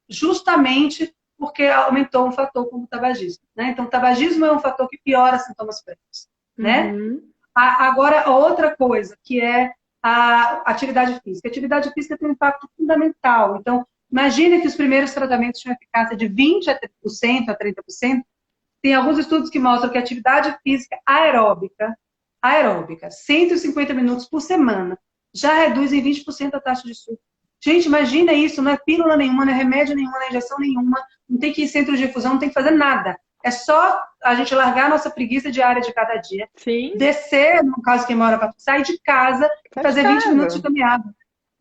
justamente porque aumentou um fator como o tabagismo. Né? Então, o tabagismo é um fator que piora sintomas prévios. Né?
Uhum.
Agora, outra coisa, que é a atividade física. A atividade física tem um impacto fundamental. Então, imagine que os primeiros tratamentos tinham eficácia de 20% a 30%. Tem alguns estudos que mostram que a atividade física aeróbica, 150 minutos por semana, já reduz em 20% a taxa de surto. Gente, imagina isso, não é pílula nenhuma, não é remédio nenhuma, não é injeção nenhuma, não tem que ir em centro de difusão, não tem que fazer nada. É só a gente largar a nossa preguiça diária de cada dia,
Sim,
descer, no caso quem mora para sair de casa e
tá de
fazer 20 minutos de
casa.
caminhada.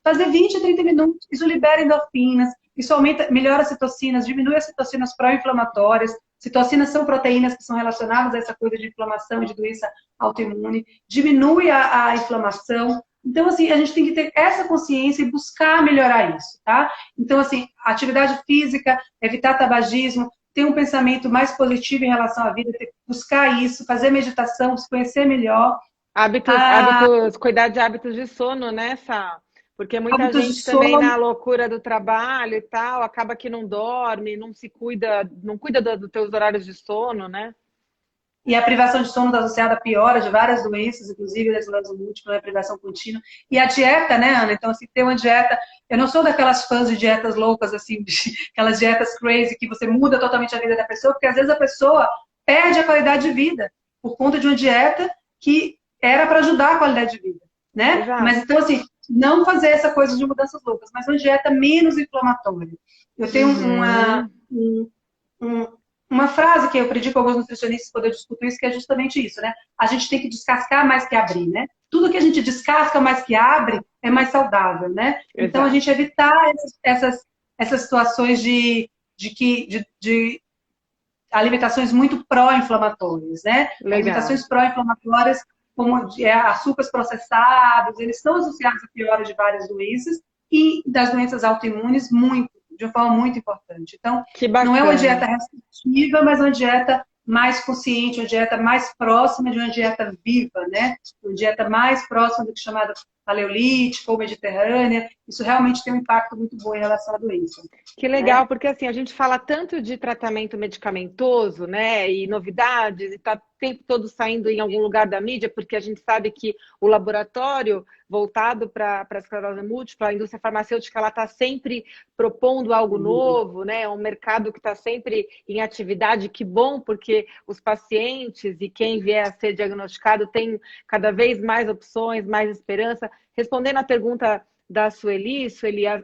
Fazer 20 a 30 minutos, isso libera endorfinas, isso melhora as citocinas, diminui as citocinas pró-inflamatórias. Citocinas são proteínas que são relacionadas a essa coisa de inflamação e de doença autoimune, diminui a inflamação. Então, assim, a gente tem que ter essa consciência e buscar melhorar isso, tá? Então, assim, atividade física, evitar tabagismo, ter um pensamento mais positivo em relação à vida, buscar isso, fazer meditação, se conhecer melhor.
Cuidar de hábitos de sono, né, Sá? Porque muita
Hábitos de
gente também
sono.
na loucura do trabalho e tal, acaba que não dorme, não se cuida, não cuida dos teus horários de sono, né?
E a privação de sono está associada a piora de várias doenças, inclusive da esclerose múltipla, a privação contínua. E a dieta, né, Ana? Então, assim, ter uma dieta... Eu não sou daquelas fãs de dietas loucas, assim, aquelas dietas crazy, que você muda totalmente a vida da pessoa, porque às vezes a pessoa perde a qualidade de vida por conta de uma dieta que era para ajudar a qualidade de vida, né? Mas,
Exato.
então, assim, não fazer essa coisa de mudanças loucas, mas uma dieta menos inflamatória. Eu tenho
Uhum.
um, uma frase que eu aprendi com alguns nutricionistas quando eu discuto isso, que é justamente isso, né? A gente tem que descascar mais que abrir, né? Tudo que a gente descasca mais que abre é mais saudável, né? Então, a
Exato.
gente evitar essas situações de alimentações muito pró-inflamatórias, né?
Legal.
Alimentações pró-inflamatórias, como açúcares processados, eles estão associados à piora de várias doenças e das doenças autoimunes muito, de uma forma muito importante. Então,
Que
não é uma
bacana.
dieta restritiva, mas uma dieta mais consciente, uma dieta mais próxima de uma dieta viva, né? Uma dieta mais próxima do que é chamada paleolítica ou mediterrânea. Isso realmente tem um impacto muito bom em relação à doença.
Que legal, porque assim, a gente fala tanto de tratamento medicamentoso, né, e novidades, e tá o tempo todo saindo em algum lugar da mídia, porque a gente sabe que o laboratório voltado para a esclerose múltipla, a indústria farmacêutica, ela está sempre propondo algo novo, né, é um mercado que está sempre em atividade, que bom, porque os pacientes e quem vier a ser diagnosticado tem cada vez mais opções, mais esperança. Respondendo à pergunta da Sueli,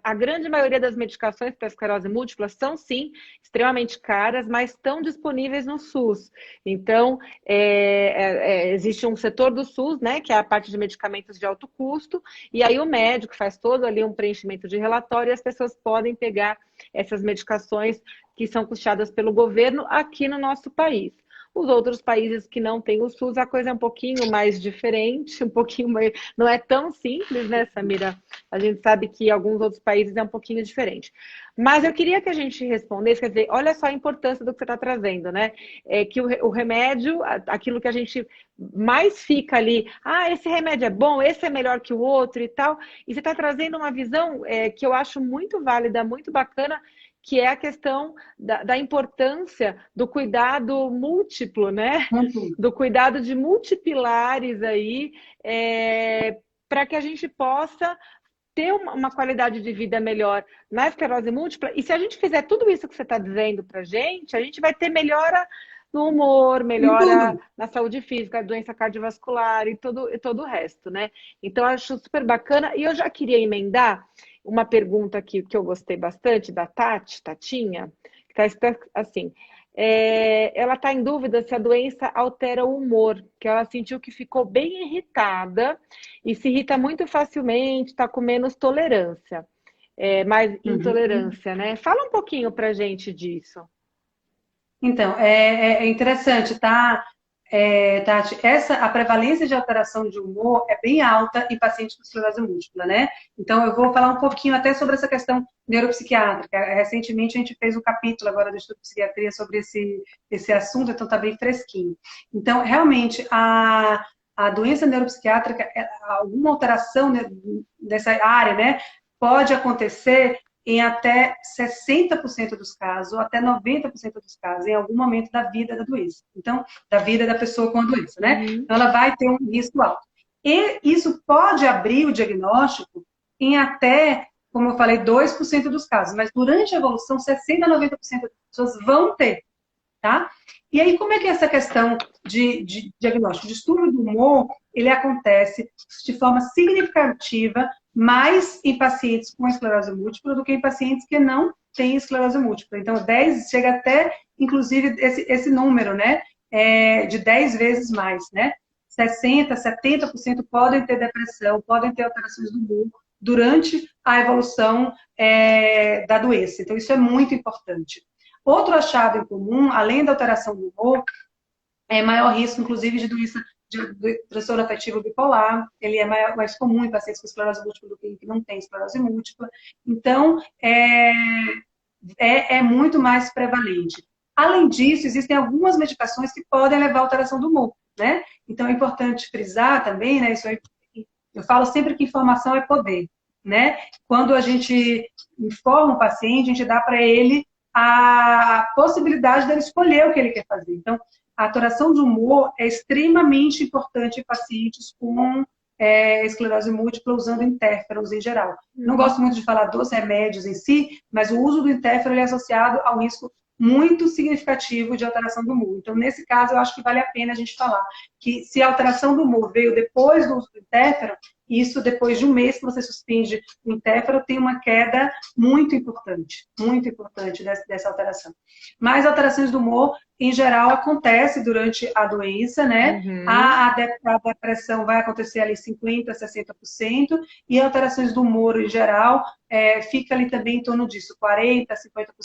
a grande maioria das medicações para esclerose múltipla são, sim, extremamente caras, mas estão disponíveis no SUS. Então, existe um setor do SUS, né, que é a parte de medicamentos de alto custo, e aí o médico faz todo ali um preenchimento de relatório e as pessoas podem pegar essas medicações que são custeadas pelo governo aqui no nosso país. Os outros países que não têm o SUS, a coisa é um pouquinho mais diferente, um pouquinho mais... Não é tão simples, né, Samira? A gente sabe que em alguns outros países é um pouquinho diferente. Mas eu queria que a gente respondesse, quer dizer, olha só a importância do que você está trazendo, né? É que o remédio, aquilo que a gente mais fica ali, esse remédio é bom, esse é melhor que o outro e tal. E você está trazendo uma visão que eu acho muito válida, muito bacana, que é a questão da importância do cuidado múltiplo, né? Do cuidado de multipilares aí, para que a gente possa ter uma qualidade de vida melhor na esclerose múltipla. E se a gente fizer tudo isso que você está dizendo para a gente vai ter melhora no humor, melhora na saúde física, doença cardiovascular e todo o resto, né? Então, eu acho super bacana. E eu já queria emendar uma pergunta aqui que eu gostei bastante, da Tatinha, que está assim, ela está em dúvida se a doença altera o humor, que ela sentiu que ficou bem irritada e se irrita muito facilmente, está com menos tolerância, mais intolerância, né? Fala um pouquinho pra gente disso.
Então, é interessante, tá, Tati? A prevalência de alteração de humor é bem alta em pacientes com esclerose múltipla, né? Então, eu vou falar um pouquinho até sobre essa questão neuropsiquiátrica. Recentemente, a gente fez um capítulo agora do Estudo de Psiquiatria sobre esse assunto, então está bem fresquinho. Então, realmente, a doença neuropsiquiátrica, alguma alteração dessa área, né, pode acontecer em até 60% dos casos, ou até 90% dos casos, em algum momento da vida da doença. Então, da vida da pessoa com a doença, né? Então, ela vai ter um risco alto. E isso pode abrir o diagnóstico em até, como eu falei, 2% dos casos. Mas durante a evolução, 60% a 90% das pessoas vão ter, tá? E aí, como é que é essa questão de diagnóstico? O distúrbio do humor, ele acontece de forma significativa mais em pacientes com esclerose múltipla do que em pacientes que não têm esclerose múltipla. Então, 10 chega até, inclusive, esse número, né? De 10 vezes mais, né? 60%, 70% podem ter depressão, podem ter alterações do humor durante a evolução da doença. Então, isso é muito importante. Outro achado em comum, além da alteração do humor, é maior risco, inclusive, de doença de transtorno afetivo bipolar. Ele é mais comum em pacientes com esclerose múltipla do que em que não tem esclerose múltipla. Então, é muito mais prevalente. Além disso, existem algumas medicações que podem levar à alteração do humor, né? Então, é importante frisar também, né? Isso aí, eu falo sempre que informação é poder, né? Quando a gente informa o paciente, a gente dá para ele a possibilidade dele escolher o que ele quer fazer. Então, a alteração de humor é extremamente importante em pacientes com esclerose múltipla usando interferons em geral. Não gosto muito de falar dos remédios em si, mas o uso do interferon é associado ao risco muito significativo de alteração do humor. Então, nesse caso, eu acho que vale a pena a gente falar que se a alteração do humor veio depois do uso do interferon, isso depois de um mês que você suspende o interferon, tem uma queda muito importante dessa alteração. Mas alterações do humor, em geral, acontece durante a doença, né? A depressão vai acontecer ali 50%, 60%, e alterações do humor, em geral, fica ali também em torno disso, 40%,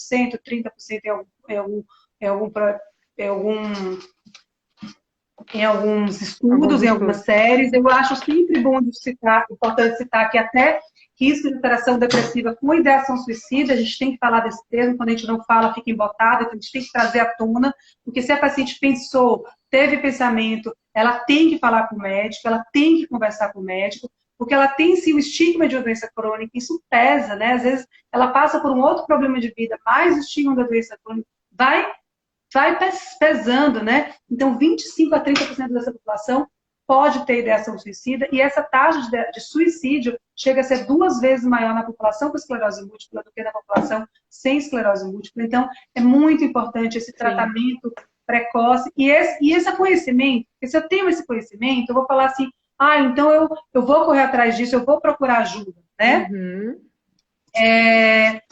50%, 30% em alguns estudos, em algumas séries. Eu acho sempre bom de citar, importante citar que até risco de alteração depressiva com ideação suicida, a gente tem que falar desse termo, quando a gente não fala, fica embotado, então a gente tem que trazer à tona, porque se a paciente pensou, teve pensamento, ela tem que falar com o médico, ela tem que conversar com o médico, porque ela tem sim o estigma de uma doença crônica, isso pesa, né? Às vezes ela passa por um outro problema de vida, mais o estigma da doença crônica vai pesando, né? Então, 25 a 30% dessa população pode ter ideação suicida, e essa taxa de suicídio chega a ser 2 vezes maior na população com esclerose múltipla do que na população sem esclerose múltipla. Então, é muito importante esse tratamento precoce e esse conhecimento, porque se eu tenho esse conhecimento, eu vou falar assim, então eu vou correr atrás disso, eu vou procurar ajuda, né?
Uhum.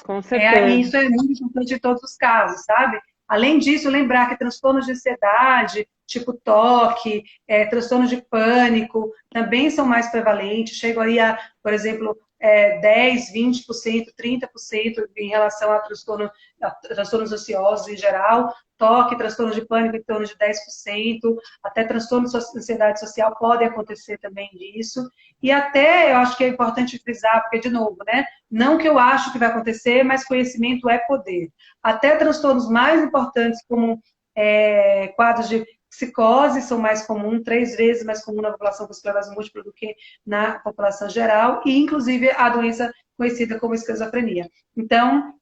Com certeza.
Isso é muito importante em todos os casos, sabe? Além disso, lembrar que transtornos de ansiedade, tipo toque, transtornos de pânico, também são mais prevalentes, chegam aí a, por exemplo, 10, 20%, 30% em relação a transtornos ansiosos em geral, toque, transtornos de pânico em torno de 10%, até transtornos de ansiedade social podem acontecer também disso, e até eu acho que é importante frisar, porque, de novo, né, não que eu acho que vai acontecer, mas conhecimento é poder. Até transtornos mais importantes, como quadros de psicose, são mais comuns, 3 vezes mais comum na população com esclerose múltipla do que na população geral, e inclusive a doença conhecida como esquizofrenia. Então,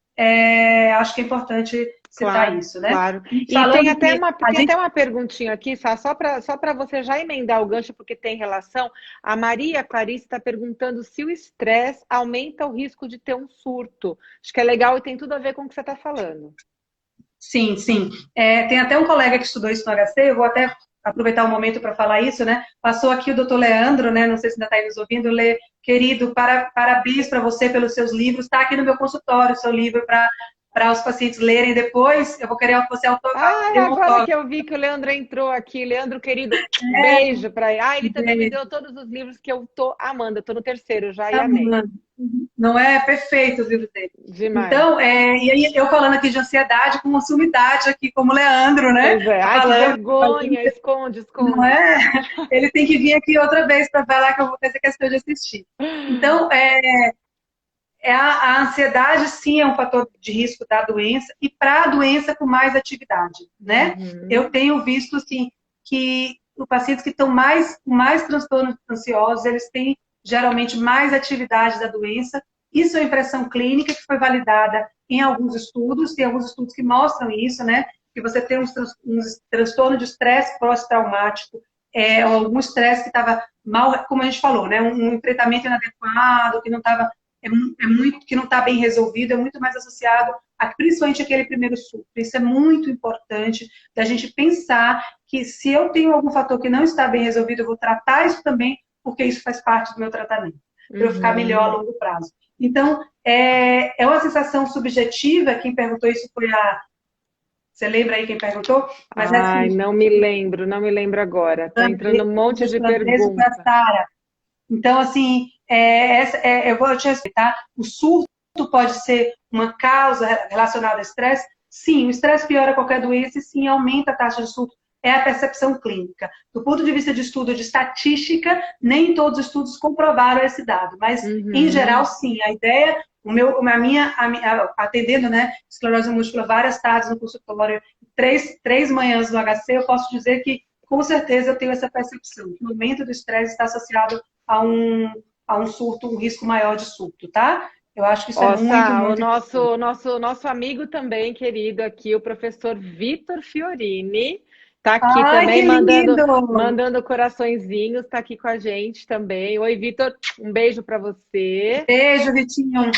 acho que é importante citar isso, né?
Claro. E tem até uma perguntinha aqui, só para você já emendar o gancho, porque tem relação. A Maria Clarice está perguntando se o estresse aumenta o risco de ter um surto. Acho que é legal e tem tudo a ver com o que você está falando.
Sim, sim. Tem até um colega que estudou isso no HC, eu vou até aproveitar o momento para falar isso, né? Passou aqui o doutor Leandro, né? Não sei se ainda está aí nos ouvindo. Querido, parabéns para você pelos seus livros. Está aqui no meu consultório o seu livro para os pacientes lerem depois. Eu vou querer que você autografe.
Agora que eu vi que o Leandro entrou aqui. Leandro, querido, beijo para ele. Ele também me deu todos os livros que eu tô amando. Eu tô no 3º já e amei.
Não é perfeito o livro dele.
Demais.
Então, e aí eu falando aqui de ansiedade, com sumidade aqui, como Leandro, né?
Pois é. Que vergonha, esconde.
Não é? Ele tem que vir aqui outra vez para falar que eu vou fazer questão de assistir. Então, a ansiedade, sim, é um fator de risco da doença, e para a doença com mais atividade, né?
Uhum.
Eu tenho visto, assim, que os pacientes que estão com mais transtornos ansiosos, eles têm geralmente mais atividade da doença. Isso é impressão clínica que foi validada em alguns estudos, tem alguns estudos que mostram isso, né? Que você tem uns transtornos de estresse pós-traumático, algum estresse que estava mal, como a gente falou, né? Um enfrentamento inadequado, que não estava que não está bem resolvido, é muito mais associado a principalmente aquele primeiro surto. Isso é muito importante da gente pensar que se eu tenho algum fator que não está bem resolvido, eu vou tratar isso também, porque isso faz parte do meu tratamento, para eu ficar melhor a longo prazo. Então, é uma sensação subjetiva. Quem perguntou isso foi Você lembra aí quem perguntou?
Mas, assim, não me lembro agora. Está entrando um monte de perguntas.
Então, assim, eu vou te respeitar. O surto pode ser uma causa relacionada ao estresse? Sim, o estresse piora qualquer doença e sim aumenta a taxa de surto. É a percepção clínica. Do ponto de vista de estudo de estatística, nem todos os estudos comprovaram esse dado, mas em geral, sim. A ideia, atendendo, né, esclerose múltipla várias tardes no consultório, 3 manhãs no HC, eu posso dizer que, com certeza, eu tenho essa percepção, que o aumento do estresse está associado a um surto, um risco maior de surto, tá? Eu acho que isso é muito
o nosso amigo também, querido aqui, o professor Vitor Fiorini, tá aqui também mandando coraçõezinhos, tá aqui com a gente também. Oi, Vitor, um beijo para você.
Beijo, Vitinho.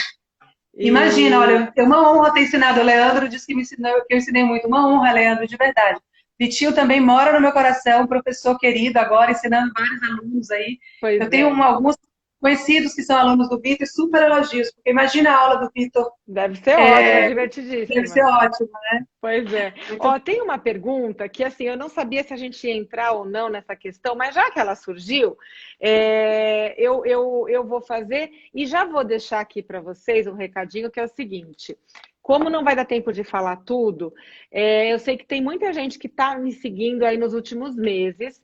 Imagina, olha, é uma honra ter ensinado. O Leandro disse que eu ensinei muito. Uma honra, Leandro, de verdade. Vitinho também mora no meu coração, professor querido agora, ensinando vários alunos aí. Eu tenho alguns conhecidos que são alunos do Vitor e super elogios, porque imagina a aula do Vitor.
Deve ser ótima, divertidíssima.
Deve ser ótima, né?
Pois é. Tem uma pergunta que, assim, eu não sabia se a gente ia entrar ou não nessa questão, mas já que ela surgiu, eu vou fazer e já vou deixar aqui para vocês um recadinho, que é o seguinte. Como não vai dar tempo de falar tudo, eu sei que tem muita gente que está me seguindo aí nos últimos meses,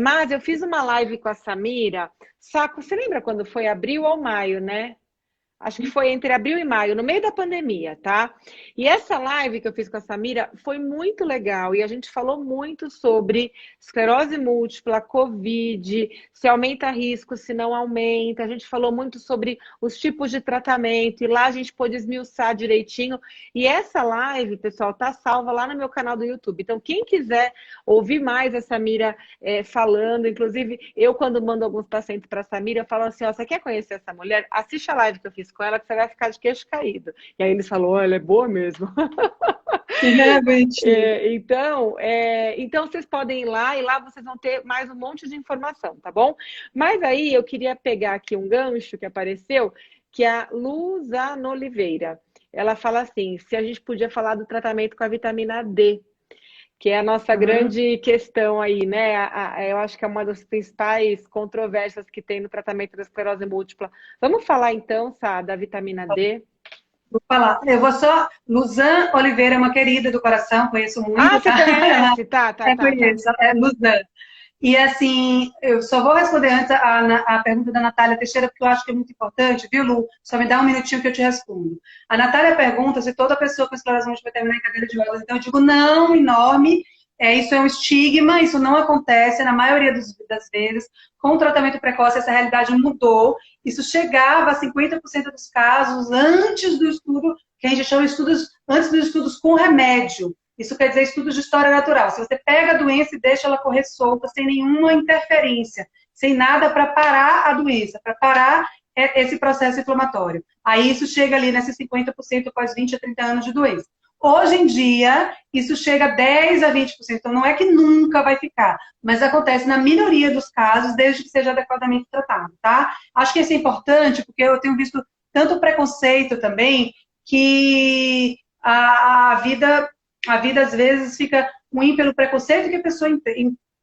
mas eu fiz uma live com a Samira, você lembra quando foi abril ou maio, né? acho que foi entre abril e maio, no meio da pandemia, tá? E essa live que eu fiz com a Samira foi muito legal e a gente falou muito sobre esclerose múltipla, Covid, se aumenta risco, se não aumenta. A gente falou muito sobre os tipos de tratamento e lá a gente pôde esmiuçar direitinho. E essa live, pessoal, tá salva lá no meu canal do YouTube. Então, quem quiser ouvir mais a Samira falando, inclusive eu quando mando alguns pacientes para a Samira, eu falo assim, ó, você quer conhecer essa mulher? Assiste a live que eu fiz com ela que você vai ficar de queixo caído. E aí eles falou, ela é boa mesmo.
Realmente.
Então vocês podem ir lá e lá vocês vão ter mais um monte de informação, tá bom? Mas aí eu queria pegar aqui um gancho que apareceu, que é a Luzana Oliveira. Ela fala assim, se a gente podia falar do tratamento com a vitamina D, que é a nossa grande questão aí, né? Eu acho que é uma das principais controvérsias que tem no tratamento da esclerose múltipla. Vamos falar então, Sá, da vitamina D?
Vou falar. Eu vou só... Luzan Oliveira é uma querida do coração, conheço muito.
Ah, você conhece? Tá.
Conheço, é Luzan. E assim, eu só vou responder antes a pergunta da Natália Teixeira, porque eu acho que é muito importante, viu, Lu? Só me dá um minutinho que eu te respondo. A Natália pergunta se toda pessoa com esclerose múltipla vai terminar em cadeira de rodas. Então eu digo, não, enorme. Isso é um estigma, isso não acontece na maioria das vezes. Com o tratamento precoce, essa realidade mudou. Isso chegava a 50% dos casos antes do estudo, que a gente chama de estudos, antes dos estudos com remédio. Isso quer dizer estudos de história natural. Se você pega a doença e deixa ela correr solta, sem nenhuma interferência, sem nada para parar a doença, para parar esse processo inflamatório. Aí isso chega ali nesses 50% após 20 a 30 anos de doença. Hoje em dia, isso chega a 10 a 20%. Então, não é que nunca vai ficar, mas acontece na minoria dos casos, desde que seja adequadamente tratado, tá? Acho que isso é importante, porque eu tenho visto tanto preconceito também, que a vida, às vezes, fica ruim pelo preconceito que a pessoa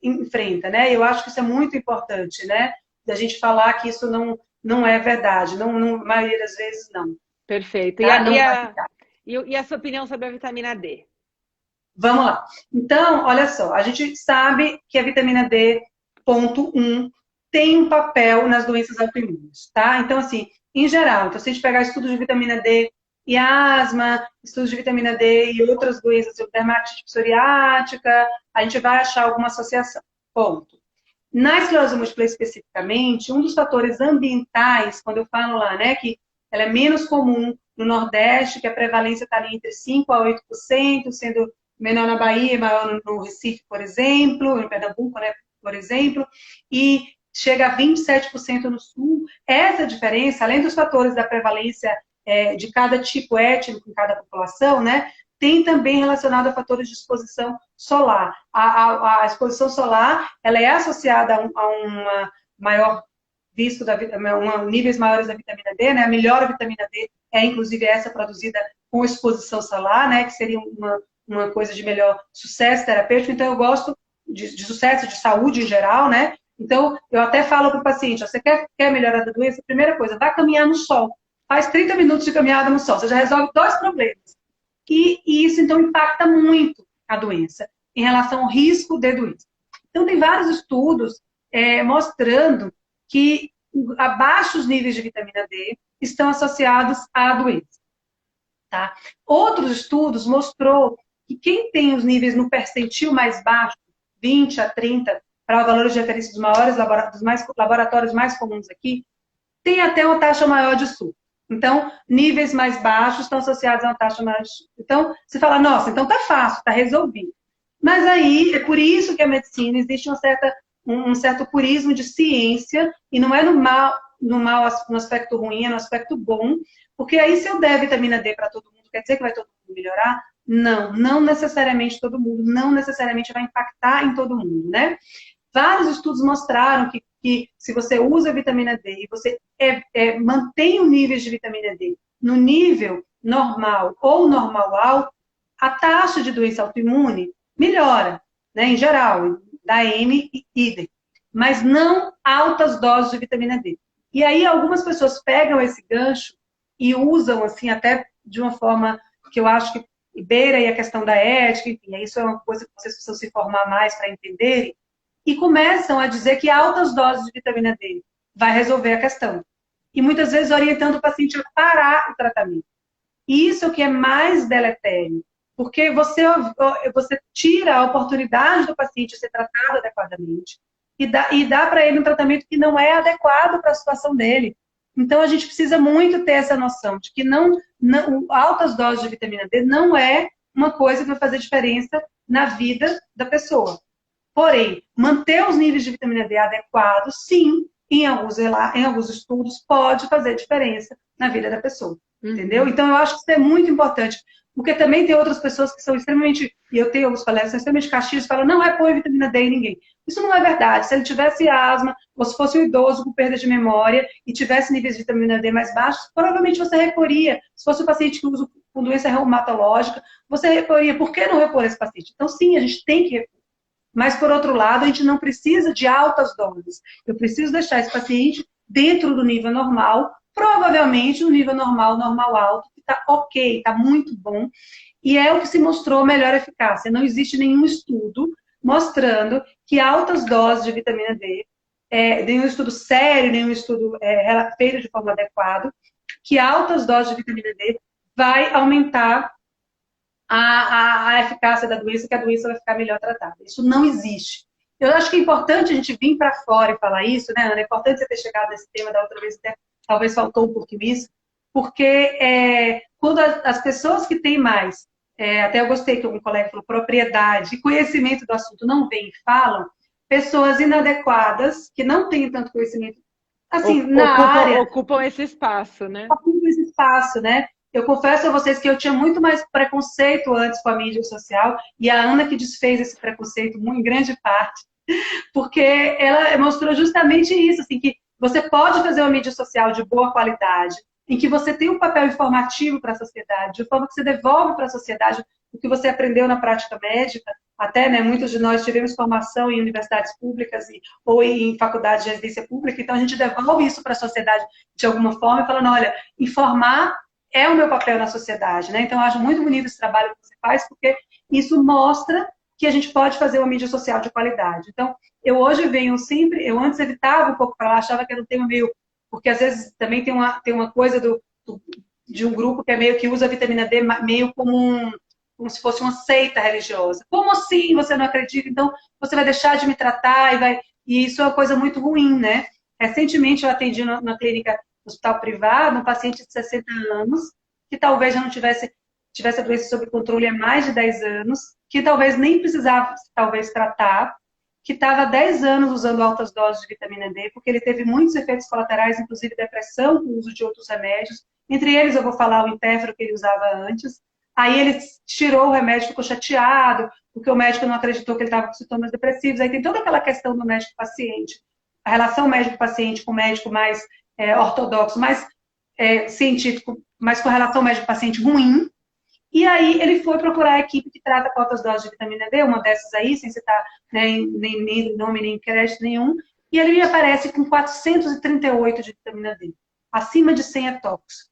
enfrenta, né? Eu acho que isso é muito importante, né? Da gente falar que isso não é verdade. Não, a maioria das vezes, não.
Perfeito.
Tá?
E a sua opinião sobre a vitamina D?
Vamos lá. Então, olha só, a gente sabe que a vitamina D, ponto 1, tem um papel nas doenças autoimunes, tá? Então, assim, em geral, então, se a gente pegar estudos de vitamina D e asma, estudos de vitamina D e outras doenças, como dermatite psoriática, a gente vai achar alguma associação. Ponto. Na esclerose múltipla especificamente, um dos fatores ambientais, quando eu falo lá, né, que ela é menos comum no Nordeste, que a prevalência está ali entre 5% a 8%, sendo menor na Bahia e maior no Recife, por exemplo, em Pernambuco, né, por exemplo, e chega a 27% no Sul. Essa diferença, além dos fatores da prevalência de cada tipo étnico em cada população, né, tem também relacionado a fatores de exposição solar. A exposição solar, ela é associada a uma maior níveis maiores da vitamina D, né? A melhor vitamina D é, inclusive, essa produzida com exposição solar, né? Que seria uma coisa de melhor sucesso terapêutico. Então, eu gosto de sucesso, de saúde em geral, né? Então, eu até falo para o paciente, você quer melhorar da doença? Primeira coisa, vá caminhar no sol. Faz 30 minutos de caminhada no sol. Você já resolve 2 problemas. E isso, então, impacta muito a doença em relação ao risco de doença. Então, tem vários estudos mostrando que abaixos níveis de vitamina D estão associados à doença. Tá? Outros estudos mostrou que quem tem os níveis no percentil mais baixo, 20 a 30, para valores de referência dos maiores laboratórios mais comuns aqui, tem até uma taxa maior de surto. Então, níveis mais baixos estão associados a uma taxa maior de surto. Então, você fala, nossa, então tá fácil, tá resolvido. Mas aí, é por isso que a medicina existe um certo purismo de ciência, e não é no aspecto ruim, é no aspecto bom, porque aí se eu der vitamina D para todo mundo, quer dizer que vai todo mundo melhorar? Não necessariamente todo mundo, não necessariamente vai impactar em todo mundo, né? Vários estudos mostraram que se você usa vitamina D e você mantém o nível de vitamina D no nível normal ou normal alto, a taxa de doença autoimune melhora, né, em geral, da M e idem, mas não altas doses de vitamina D. E aí algumas pessoas pegam esse gancho e usam, assim, até de uma forma que eu acho que beira aí a questão da ética, enfim, isso é uma coisa que vocês precisam se informar mais para entenderem, e começam a dizer que altas doses de vitamina D vai resolver a questão. e muitas vezes orientando o paciente a parar o tratamento. E isso é o que é mais deletério, porque você tira a oportunidade do paciente ser tratado adequadamente e dá para ele um tratamento que não é adequado para a situação dele. Então, a gente precisa muito ter essa noção de que altas doses de vitamina D não é uma coisa que vai fazer diferença na vida da pessoa. Porém, manter os níveis de vitamina D adequados, sim, em alguns estudos, pode fazer diferença na vida da pessoa. Entendeu? Então, eu acho que isso é muito importante. Porque também tem outras pessoas que são extremamente, e eu tenho alguns colegas que são extremamente caxias, e falam, não põe vitamina D em ninguém. Isso não é verdade. Se ele tivesse asma, ou se fosse um idoso com perda de memória, e tivesse níveis de vitamina D mais baixos, provavelmente você reporia. Se fosse um paciente que usa com doença reumatológica, você reporia. Por que não repor esse paciente? Então, sim, a gente tem que repor. Mas, por outro lado, a gente não precisa de altas doses. Eu preciso deixar esse paciente dentro do nível normal, provavelmente no nível normal, normal alto, que está ok, está muito bom. E é o que se mostrou melhor eficácia. Não existe nenhum estudo mostrando que altas doses de vitamina D, nenhum estudo sério, nenhum estudo feito de forma adequada, que altas doses de vitamina D vai aumentar a eficácia da doença, que a doença vai ficar melhor tratada. Isso não existe. Eu acho que é importante a gente vir para fora e falar isso, né, Ana? É importante você ter chegado nesse tema da outra vez, até, talvez faltou um pouquinho isso, porque quando as pessoas que têm mais, até eu gostei que um colega falou, propriedade e conhecimento do assunto não vêm e falam, pessoas inadequadas, que não têm tanto conhecimento, assim,
ocupam esse espaço, né?
Ocupam esse espaço, né? Eu confesso a vocês que eu tinha muito mais preconceito antes com a mídia social, e a Ana que desfez esse preconceito em grande parte, porque ela mostrou justamente isso, assim, que você pode fazer uma mídia social de boa qualidade, em que você tem um papel informativo para a sociedade, de forma que você devolve para a sociedade o que você aprendeu na prática médica. Até, né, muitos de nós tivemos formação em universidades públicas ou em faculdades de residência pública, então a gente devolve isso para a sociedade de alguma forma, falando, olha, informar é o meu papel na sociedade, né? Então, eu acho muito bonito esse trabalho que você faz, porque isso mostra que a gente pode fazer uma mídia social de qualidade. Então, eu hoje venho sempre, eu antes evitava um pouco para lá, achava que era um tema meio, porque às vezes também tem uma coisa de um grupo que é meio que usa a vitamina D meio como se fosse uma seita religiosa. Como assim você não acredita? Então, você vai deixar de me tratar e isso é uma coisa muito ruim, né? Recentemente eu atendi na clínica hospital privado, um paciente de 60 anos, que talvez já não tivesse a doença sob controle há mais de 10 anos, que talvez nem precisava, talvez, tratar, que estava há 10 anos usando altas doses de vitamina D, porque ele teve muitos efeitos colaterais, inclusive depressão, com o uso de outros remédios. Entre eles, eu vou falar o Impefro que ele usava antes. Aí ele tirou o remédio, ficou chateado, porque o médico não acreditou que ele estava com sintomas depressivos. Aí tem toda aquela questão do médico-paciente, a relação médico-paciente com o médico mais ortodoxo, mais científico, mas com relação médico-paciente ruim. E aí ele foi procurar a equipe que trata com altas doses de vitamina D, uma dessas aí, sem citar, né, nem nome, nem crédito nenhum, e ele me aparece com 438 de vitamina D. Acima de 100 é tóxico.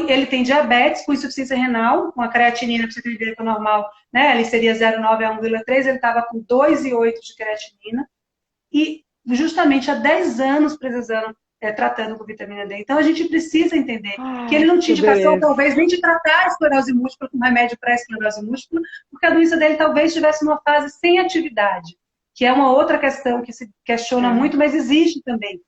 Ele tem diabetes com insuficiência renal, com a creatinina, para você ter ideia, que é normal, né? Ele seria 0,9 a 1,3, ele estava com 2,8 de creatinina, e justamente há 10 anos precisando, tratando com vitamina D. Então a gente precisa entender que ele não tinha indicação, talvez, nem de tratar a esclerose múltipla com remédio para a esclerose múltipla, porque a doença dele talvez estivesse numa fase sem atividade, que é uma outra questão que se questiona muito, mas existe também.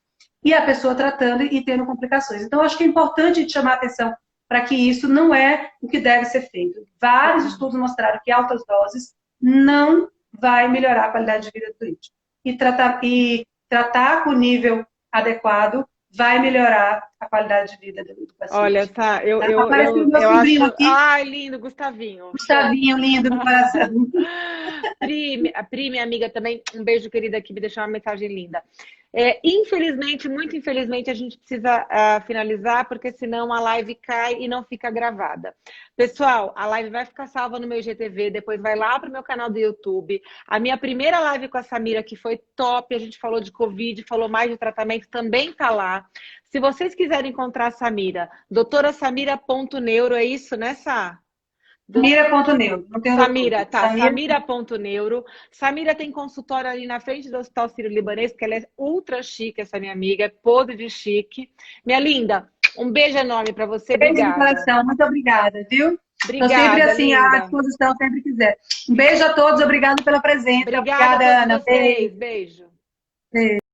E a pessoa tratando e tendo complicações. Então, acho que é importante a gente chamar a atenção para que isso não é o que deve ser feito. Vários estudos mostraram que altas doses não vai melhorar a qualidade de vida do doente. E tratar com o nível adequado vai melhorar a qualidade de vida do paciente.
Olha, tá, eu
acho... aqui.
Ai, lindo, Gustavinho.
Gustavinho, lindo no coração.
Pri, minha amiga também, um beijo, querida, que me deixou uma mensagem linda. Infelizmente, muito infelizmente, a gente precisa finalizar, porque senão a live cai e não fica gravada. Pessoal, a live vai ficar salva no meu IGTV, depois vai lá para o meu canal do YouTube. A minha primeira live com a Samira, que foi top, a gente falou de Covid, falou mais de tratamento, também tá lá. Se vocês quiserem encontrar a Samira, doutorasamira.neuro, é isso, né, Sá?
Samira.neuro, não tem
Samira, tá, Samira.neuro. Samira tem consultório ali na frente do Hospital Sírio-Libanês, porque ela é ultra chique, essa minha amiga, é podre de chique. Minha linda, um beijo enorme para você,
Beijo de
obrigada.
coração, muito obrigada, viu? Estou
Obrigada,
sempre assim, à
linda.
disposição, sempre quiser. Um beijo a todos, obrigado pela presença.
Obrigada
Obrigada,
a todos
Ana.
vocês, beijo.
Beijo.